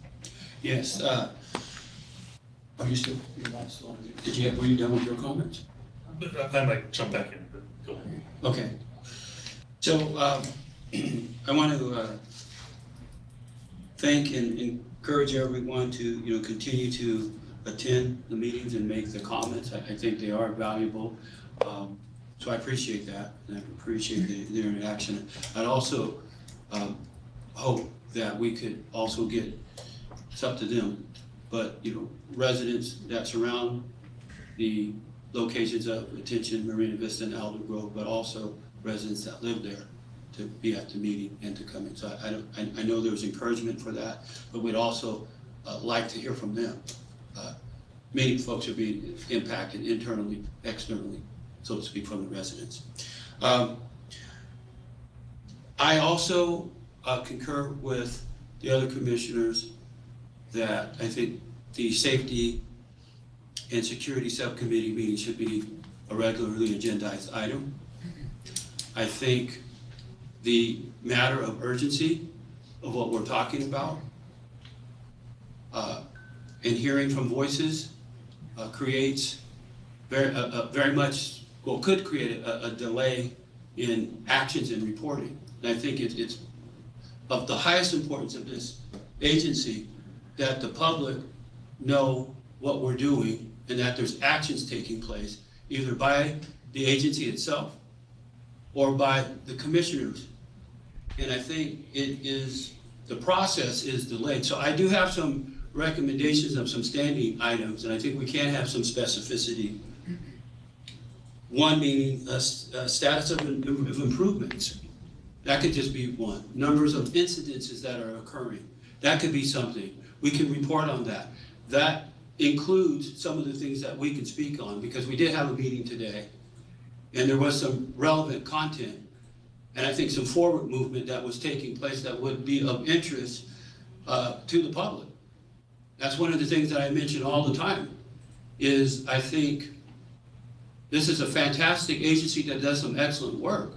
Yes. Are you still? Were you done with your comments? I might jump back in, but go ahead. Okay. So I want to thank and encourage everyone to continue to attend the meetings and make the comments. I think they are valuable. So I appreciate that, and I appreciate the interaction. I'd also hope that we could also get, it's up to them, but, residents that surround the locations of Attention, Marina Vista, and Alder Grove, but also residents that live there to be at the meeting and to come in. So I know there's encouragement for that, but we'd also like to hear from them. Many folks are being impacted internally, externally, so to speak, from the residents. I also concur with the other commissioners that I think the safety and security subcommittee meeting should be a regularly agendized item. I think the matter of urgency of what we're talking about and hearing from voices creates very much, well, could create a delay in actions and reporting. And I think it's of the highest importance of this agency that the public know what we're doing and that there's actions taking place either by the agency itself or by the commissioners. And I think the process is delayed. So I do have some recommendations of some standing items, and I think we can have some specificity. One meaning a status of improvements. That could just be one. Numbers of incidences that are occurring. That could be something. We can report on that. That includes some of the things that we can speak on, because we did have a meeting today and there was some relevant content and I think some forward movement that was taking place that would be of interest to the public. That's one of the things that I mention all the time, is I think this is a fantastic agency that does some excellent work.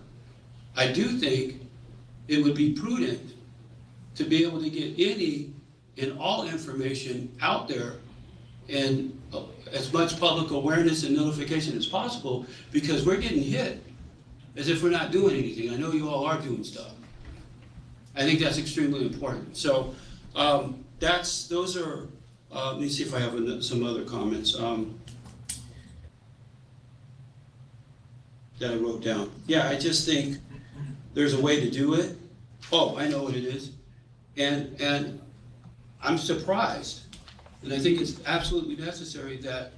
I do think it would be prudent to be able to get any and all information out there and as much public awareness and notification as possible, because we're getting hit as if we're not doing anything. I know you all are doing stuff. I think that's extremely important. So those are, let me see if I have some other comments that I wrote down. Yeah, I just think there's a way to do it. Oh, I know what it is. And I'm surprised, and I think it's absolutely necessary that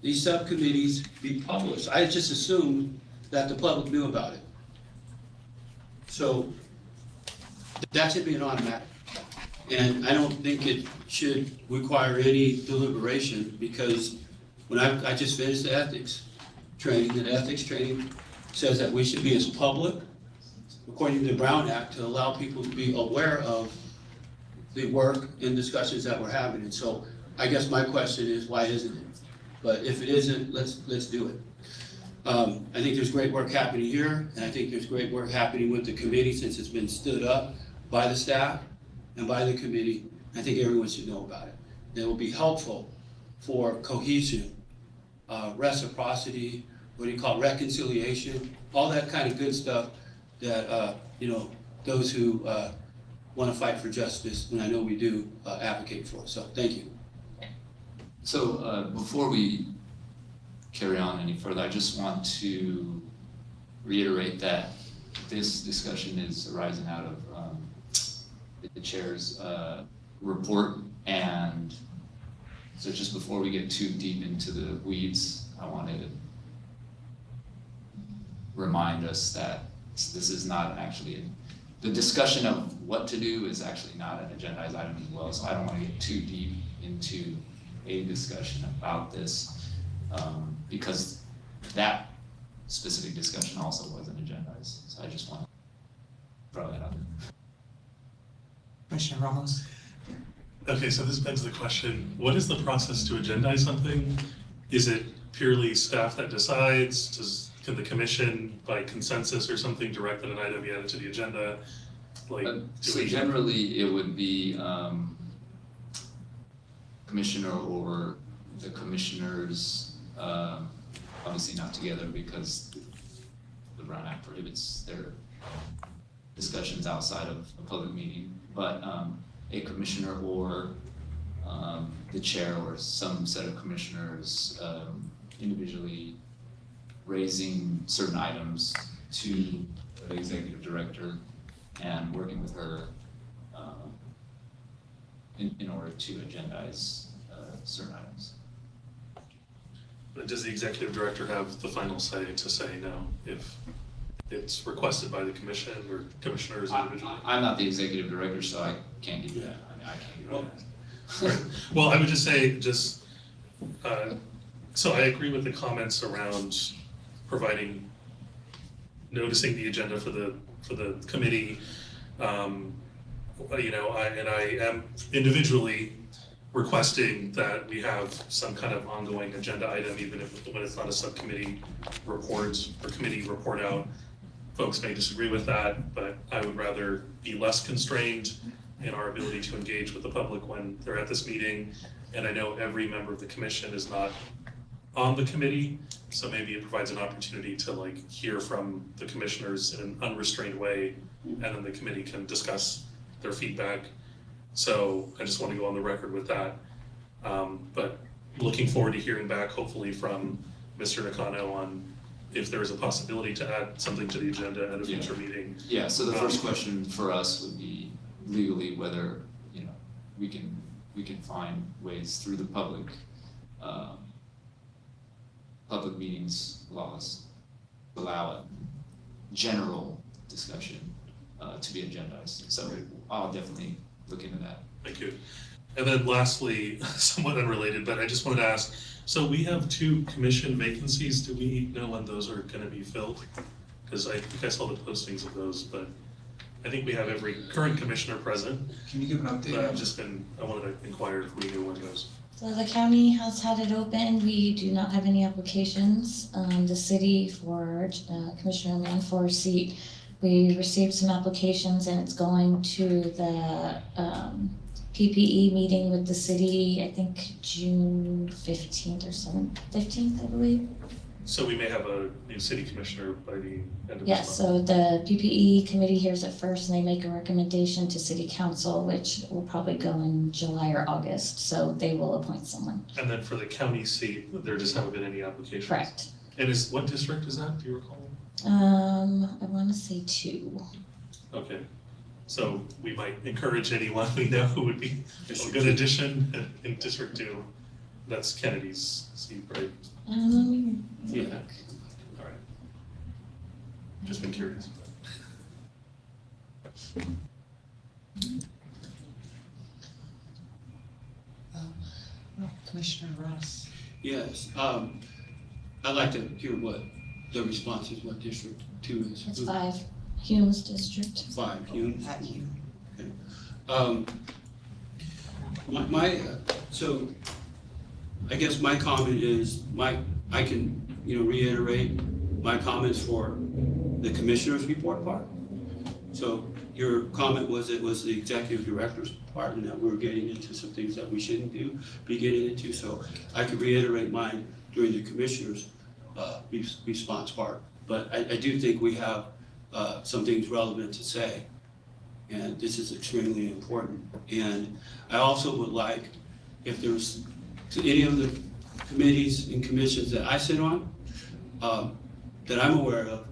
these subcommittees be published. I just assumed that the public knew about it. So that should be an automatic. And I don't think it should require any deliberation, because when I just finished the ethics training, and ethics training says that we should be as public, according to the Brown Act, to allow people to be aware of the work and discussions that we're having. And so I guess my question is, why isn't it? But if it isn't, let's do it. I think there's great work happening here, and I think there's great work happening with the committee since it's been stood up by the staff and by the committee. I think everyone should know about it. It will be helpful for cohesion, reciprocity, what do you call it, reconciliation, all that kind of good stuff that those who want to fight for justice, and I know we do, advocate for. So thank you. So before we carry on any further, I just want to reiterate that this discussion is arising out of the chair's report. And so just before we get too deep into the weeds, I want to remind us that this is not actually, the discussion of what to do is actually not an agendized item as well. So I don't want to get too deep into a discussion about this because that specific discussion also wasn't agendized. So I just want to throw that out there. Commissioner Ramos. Okay, so this begs the question, what is the process to agendize something? Is it purely staff that decides? Can the commission, by consensus or something, direct that an item be added to the agenda? So generally, it would be commissioner or the commissioners, obviously not together because the Brown Act prohibits their discussions outside of a public meeting, but a commissioner or the chair or some set of commissioners individually raising certain items to the executive director and working with her in order to agendize certain items. But does the executive director have the final say to say no if it's requested by the commission or commissioners individually? I'm not the executive director, so I can't give you that. I mean, I can't give you that. Well, I would just say, so I agree with the comments around providing, noticing the agenda for the committee. You know, I am individually requesting that we have some kind of ongoing agenda item, even if when it's not a subcommittee report or committee report out. Folks may disagree with that, but I would rather be less constrained in our ability to engage with the public when they're at this meeting. And I know every member of the commission is not on the committee, so maybe it provides an opportunity to like hear from the commissioners in an unrestrained way, and then the committee can discuss their feedback. So I just want to go on the record with that. But looking forward to hearing back hopefully from Mr. Nakano on if there is a possibility to add something to the agenda at a future meeting. Yeah, so the first question for us would be legally whether, you know, we can find ways through the public meetings laws allow a general discussion to be agendized. So I'll definitely look into that. Thank you. And then lastly, somewhat unrelated, but I just wanted to ask, so we have 2 commission vacancies. Do we know when those are going to be filled? Because I think I saw the postings of those, but I think we have every current commissioner present. Can you give an update? But I wanted to inquire if we knew when those. So the county has had it open. We do not have any applications. The city for Commissioner Manfor's seat, we received some applications and it's going to the PPE meeting with the city, I think June 15th or 15th, I believe. So we may have a new city commissioner by the end of this month. Yes, so the PPE committee hears it first and they make a recommendation to city council, which will probably go in July or August, so they will appoint someone. And then for the county seat, there just haven't been any applications? Correct. And what district is that, do you recall? I wanna say 2. Okay, so we might encourage anyone we know who would be a good addition in District 2. That's Kennedy's seat, right? Let me Yeah. All right. Just been curious. Commissioner Ross. Yes, I'd like to hear what the response is, what District 2 is. It's 5, Hume's district. 5, Hume. At you. So I guess my comment is, I can, reiterate my comments for the commissioner's report part. So your comment was it was the executive director's part and that we were getting into some things that we shouldn't be getting into. So I could reiterate mine during the commissioner's response part. But I do think we have some things relevant to say. And this is extremely important. And I also would like, if there's any of the committees and commissions that I sit on, that I'm aware of,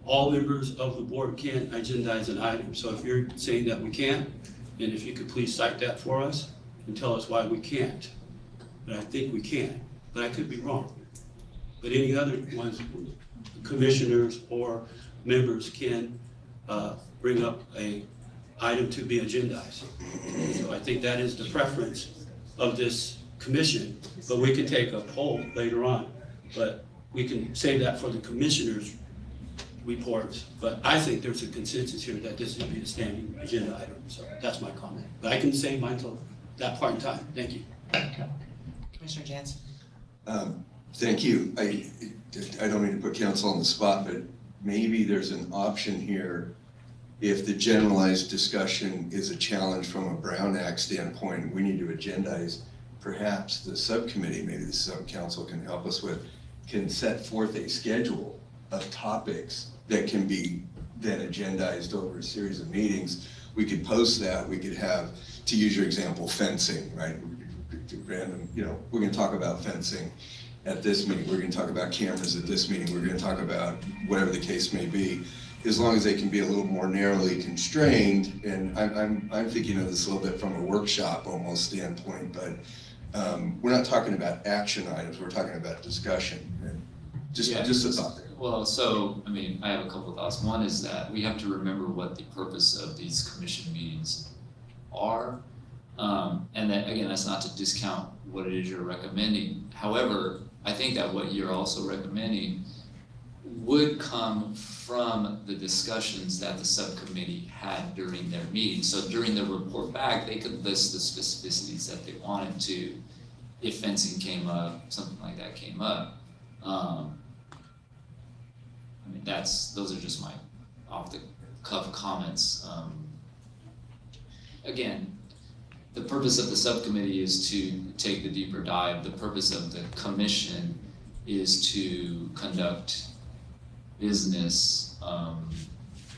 all members of the board can agendize an item. So if you're saying that we can't, and if you could please cite that for us and tell us why we can't. But I think we can, but I could be wrong. But any other ones, commissioners or members can bring up a item to be agendized. So I think that is the preference of this commission, but we can take a poll later on. But we can save that for the commissioners' reports. But I think there's a consensus here that this should be a standing agenda item. So that's my comment. But I can save mine till that part in time. Thank you. Commissioner Jansen. Thank you. I don't mean to put council on the spot, but maybe there's an option here. If the generalized discussion is a challenge from a Brown Act standpoint, we need to agendize, perhaps the subcommittee, maybe the sub-council can help us with, can set forth a schedule of topics that can be then agendized over a series of meetings. We could post that, we could have, to use your example, fencing, right? Random, we're gonna talk about fencing at this meeting, we're gonna talk about cameras at this meeting, we're gonna talk about whatever the case may be, as long as they can be a little more narrowly constrained. And I'm thinking of this a little bit from a workshop almost standpoint, but we're not talking about action items, we're talking about discussion. Just a thought there. Well, so, I mean, I have a couple of thoughts. One is that we have to remember what the purpose of these commission meetings are. And that, again, that's not to discount what it is you're recommending. However, I think that what you're also recommending would come from the discussions that the subcommittee had during their meeting. So during the report back, they could list the specificities that they wanted to, if fencing came up, something like that came up. I mean, those are just my off the cuff comments. Again, the purpose of the subcommittee is to take the deeper dive. The purpose of the commission is to conduct business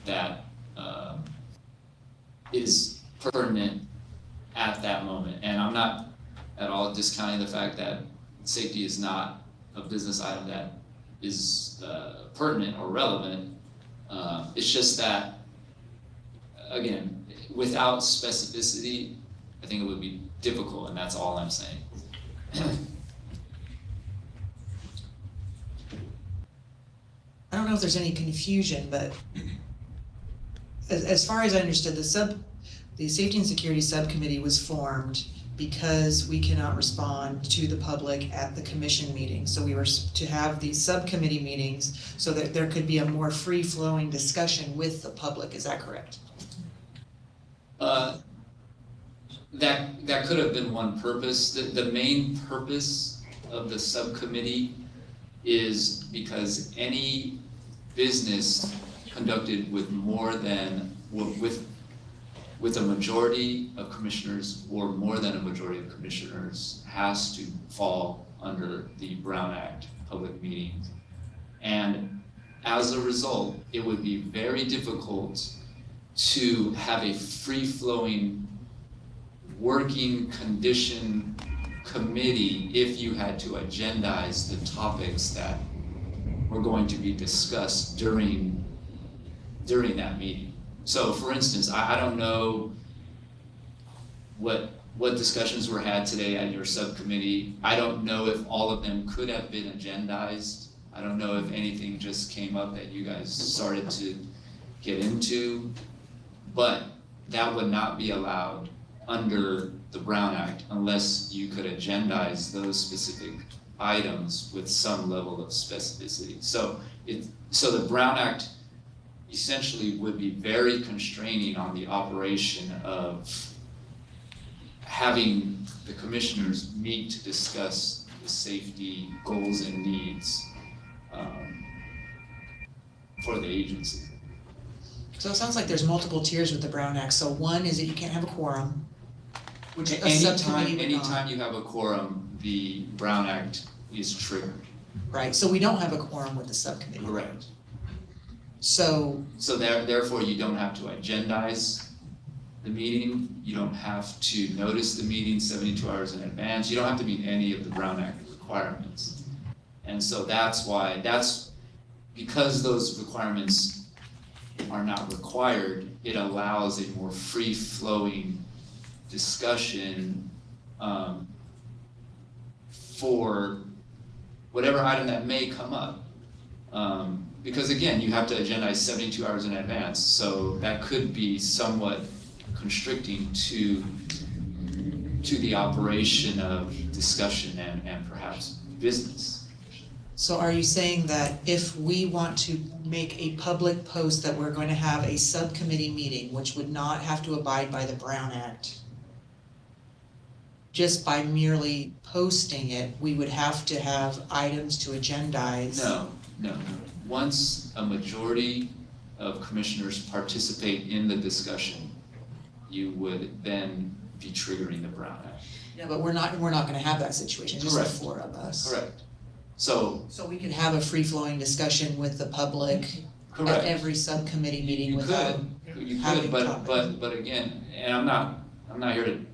that is pertinent at that moment. And I'm not at all discounting the fact that safety is not a business item that is pertinent or relevant. It's just that, again, without specificity, I think it would be difficult, and that's all I'm saying. I don't know if there's any confusion, but as far as I understood, the Safety and Security Subcommittee was formed because we cannot respond to the public at the commission meeting. So we were to have these subcommittee meetings so that there could be a more free-flowing discussion with the public. Is that correct? That could have been one purpose. The main purpose of the subcommittee is because any business conducted with more than, with a majority of commissioners or more than a majority of commissioners has to fall under the Brown Act public meetings. And as a result, it would be very difficult to have a free-flowing working condition committee if you had to agendize the topics that were going to be discussed during that meeting. So for instance, I don't know what discussions were had today at your subcommittee. I don't know if all of them could have been agendized. I don't know if anything just came up that you guys started to get into, but that would not be allowed under the Brown Act unless you could agendize those specific items with some level of specificity. So the Brown Act essentially would be very constraining on the operation of having the commissioners meet to discuss the safety goals and needs for the agency. So it sounds like there's multiple tiers with the Brown Act. So one is that you can't have a quorum, which a subcommittee would not. Anytime you have a quorum, the Brown Act is triggered. Right, so we don't have a quorum with the subcommittee. Correct. So therefore you don't have to agendize the meeting, you don't have to notice the meeting 72 hours in advance, you don't have to meet any of the Brown Act requirements. And so because those requirements are not required, it allows a more free-flowing discussion for whatever item that may come up. Because again, you have to agendize 72 hours in advance, so that could be somewhat constricting to the operation of discussion and perhaps business. So are you saying that if we want to make a public post that we're going to have a subcommittee meeting, which would not have to abide by the Brown Act, just by merely posting it, we would have to have items to agendize? No. Once a majority of commissioners participate in the discussion, you would then be triggering the Brown Act. Yeah, but we're not gonna have that situation, just the Correct. four of us. Correct. So we can have a free-flowing discussion with the public correct. at every subcommittee meeting You without You having could, but topics. again, and I'm not here to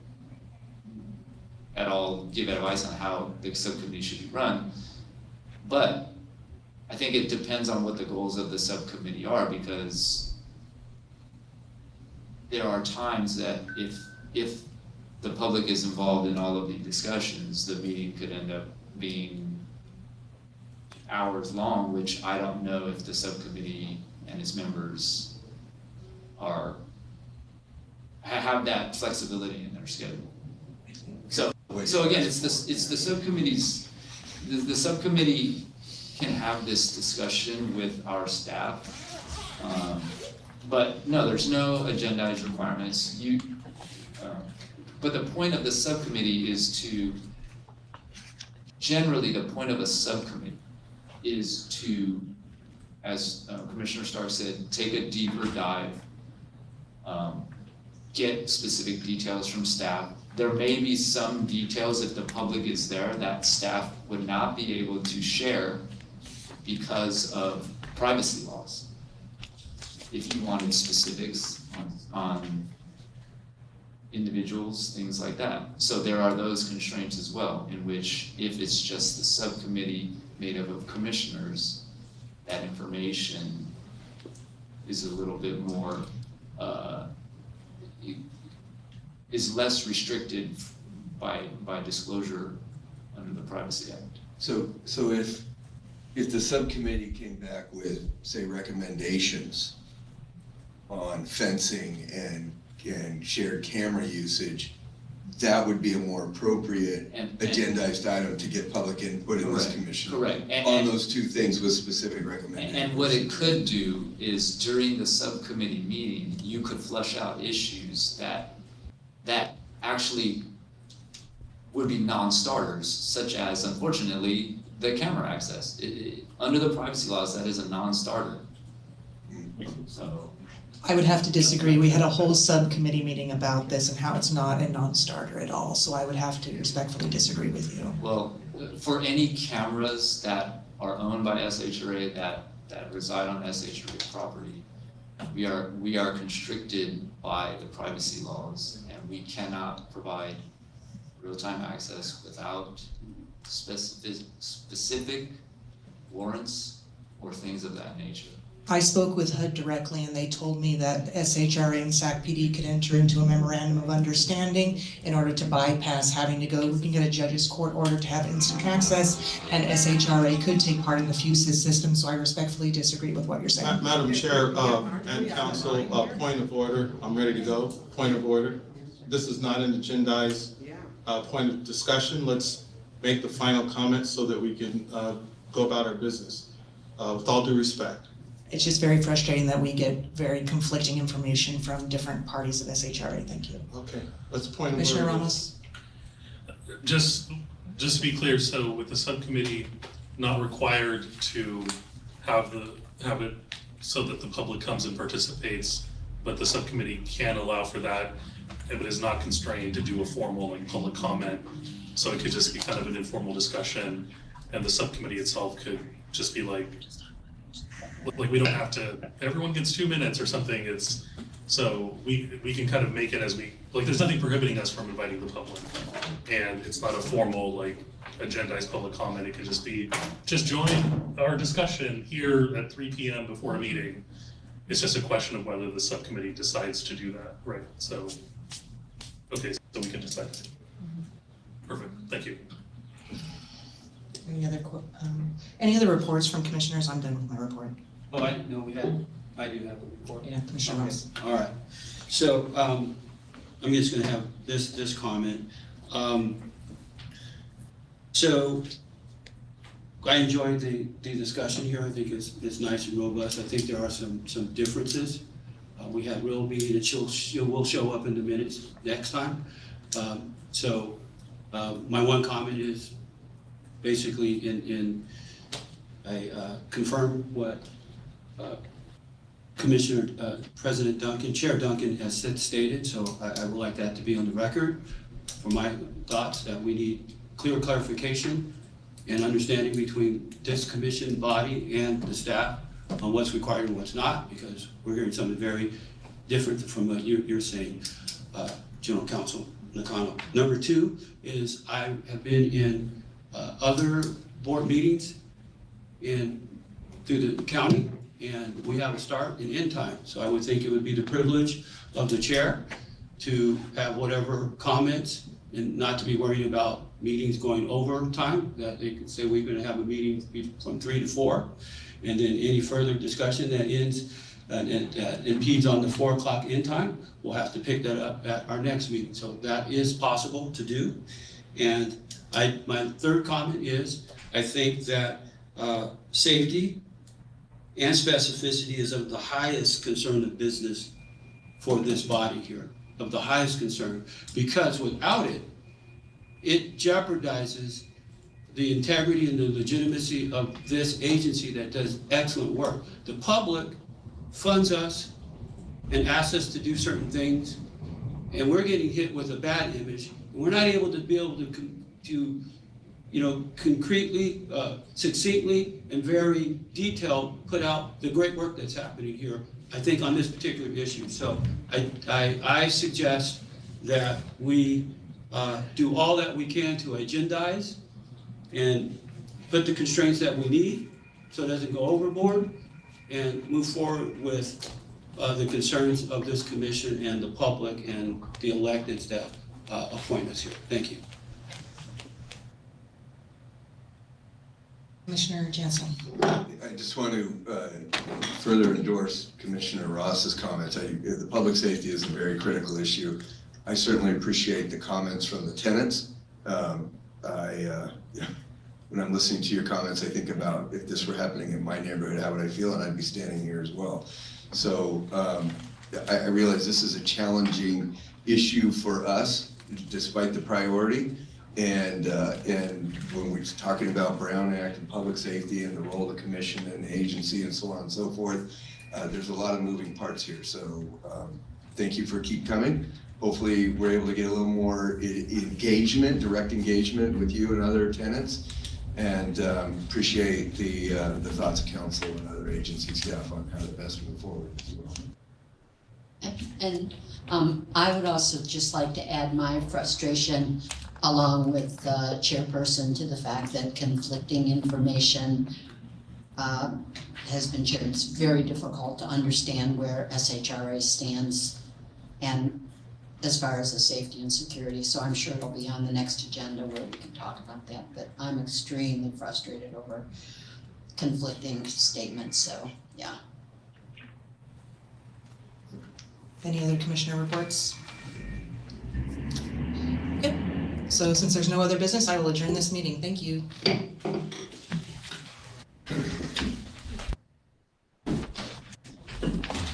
at all give advice on how the subcommittee should be run, but I think it depends on what the goals of the subcommittee are, because there are times that if the public is involved in all of the discussions, the meeting could end up being hours long, which I don't know if the subcommittee and its members have that flexibility in their schedule. So again, it's the subcommittees, the subcommittee can have this discussion with our staff. But no, there's no agendized requirements. But the point of the subcommittee is generally the point of a subcommittee is to, as Commissioner Stark said, take a deeper dive, get specific details from staff. There may be some details, if the public is there, that staff would not be able to share because of privacy laws. If you wanted specifics on individuals, things like that. So there are those constraints as well, in which if it's just the subcommittee made up of commissioners, that information is a little bit more, is less restricted by disclosure under the Privacy Act. So if the subcommittee came back with, say, recommendations on fencing and shared camera usage, that would be a more appropriate agendized item to get public input in this commission. Correct. On those two things with specific recommendations. And what it could do is during the subcommittee meeting, you could flush out issues that actually would be non-starters, such as, unfortunately, the camera access. Under the privacy laws, that is a non-starter. So. I would have to disagree. We had a whole subcommittee meeting about this and how it's not a non-starter at all, so I would have to respectfully disagree with you. Well, for any cameras that are owned by SHRA that reside on SHRA property, we are constricted by the privacy laws, and we cannot provide real-time access without specific warrants or things of that nature. I spoke with HUD directly, and they told me that SHRA and SACPD could enter into a memorandum of understanding in order to bypass having to go. We can get a judge's court order to have instant access, and SHRA could take part in the FUSIS system, so I respectfully disagree with what you're saying. Madam Chair and Council, point of order. I'm ready to go. Point of order. This is not an agendized point of discussion. Let's make the final comments so that we can go about our business. With all due respect. It's just very frustrating that we get very conflicting information from different parties of SHRA. Thank you. Okay, let's point of order. Commissioner Ramos? Just to be clear, so with the subcommittee not required to have it so that the public comes and participates, but the subcommittee can allow for that, but is not constrained to do a formal public comment. So it could just be kind of an informal discussion, and the subcommittee itself could just be like we don't have to, everyone gets 2 minutes or something. It's, so we can kind of make it as there's nothing prohibiting us from inviting the public. And it's not a formal agendized public comment. It could just be, just join our discussion here at 3 p.m. before a meeting. It's just a question of whether the subcommittee decides to do that, right? So, okay, so we can decide. Perfect, thank you. Any other reports from commissioners? I'm done with my report. Oh, I do have a report. Yeah, Commissioner Ramos. All right, so I'm just gonna have this comment. So I enjoyed the discussion here. I think it's nice and robust. I think there are some differences. We had Real B, and will show up in the minutes next time. So my one comment is basically I confirm what Commissioner President Duncan, Chair Duncan has stated, so I would like that to be on the record for my thoughts that we need clear clarification and understanding between this commission body and the staff on what's required and what's not, because we're hearing something very different from what you're saying, General Counsel Nakano. Number two is I have been in other board meetings through the county, and we have a start and end time. So I would think it would be the privilege of the chair to have whatever comments and not to be worried about meetings going over time, that they could say we're gonna have a meeting from 3 to 4, and then any further discussion that ends, impedes on the 4 o'clock end time, we'll have to pick that up at our next meeting. So that is possible to do. And my third comment is, I think that safety and specificity is of the highest concern of business for this body here, of the highest concern, because without it, it jeopardizes the integrity and the legitimacy of this agency that does excellent work. The public funds us and asks us to do certain things, and we're getting hit with a bad image, and we're not able to concretely, succinctly, and very detailed put out the great work that's happening here, I think, on this particular issue. So I suggest that we do all that we can to agendize and put the constraints that we need so it doesn't go overboard, and move forward with the concerns of this commission and the public and the electeds that appoint us here. Thank you. Commissioner Jansen. I just want to further endorse Commissioner Ross's comments. The public safety is a very critical issue. I certainly appreciate the comments from the tenants. When I'm listening to your comments, I think about if this were happening in my neighborhood, how would I feel? And I'd be standing here as well. So I realize this is a challenging issue for us, despite the priority. And when we're talking about Brown Act and public safety and the role of the commission and the agency and so on and so forth, there's a lot of moving parts here. So thank you for keep coming. Hopefully we're able to get a little more engagement, direct engagement with you and other tenants, and appreciate the thoughts of council and other agency staff on how to best move forward as well. And I would also just like to add my frustration along with the chairperson to the fact that conflicting information has been shared. It's very difficult to understand where SHRA stands and as far as the safety and security. So I'm sure it'll be on the next agenda where we can talk about that. But I'm extremely frustrated over conflicting statements, so yeah. Any other commissioner reports? Good. So since there's no other business, I will adjourn this meeting. Thank you.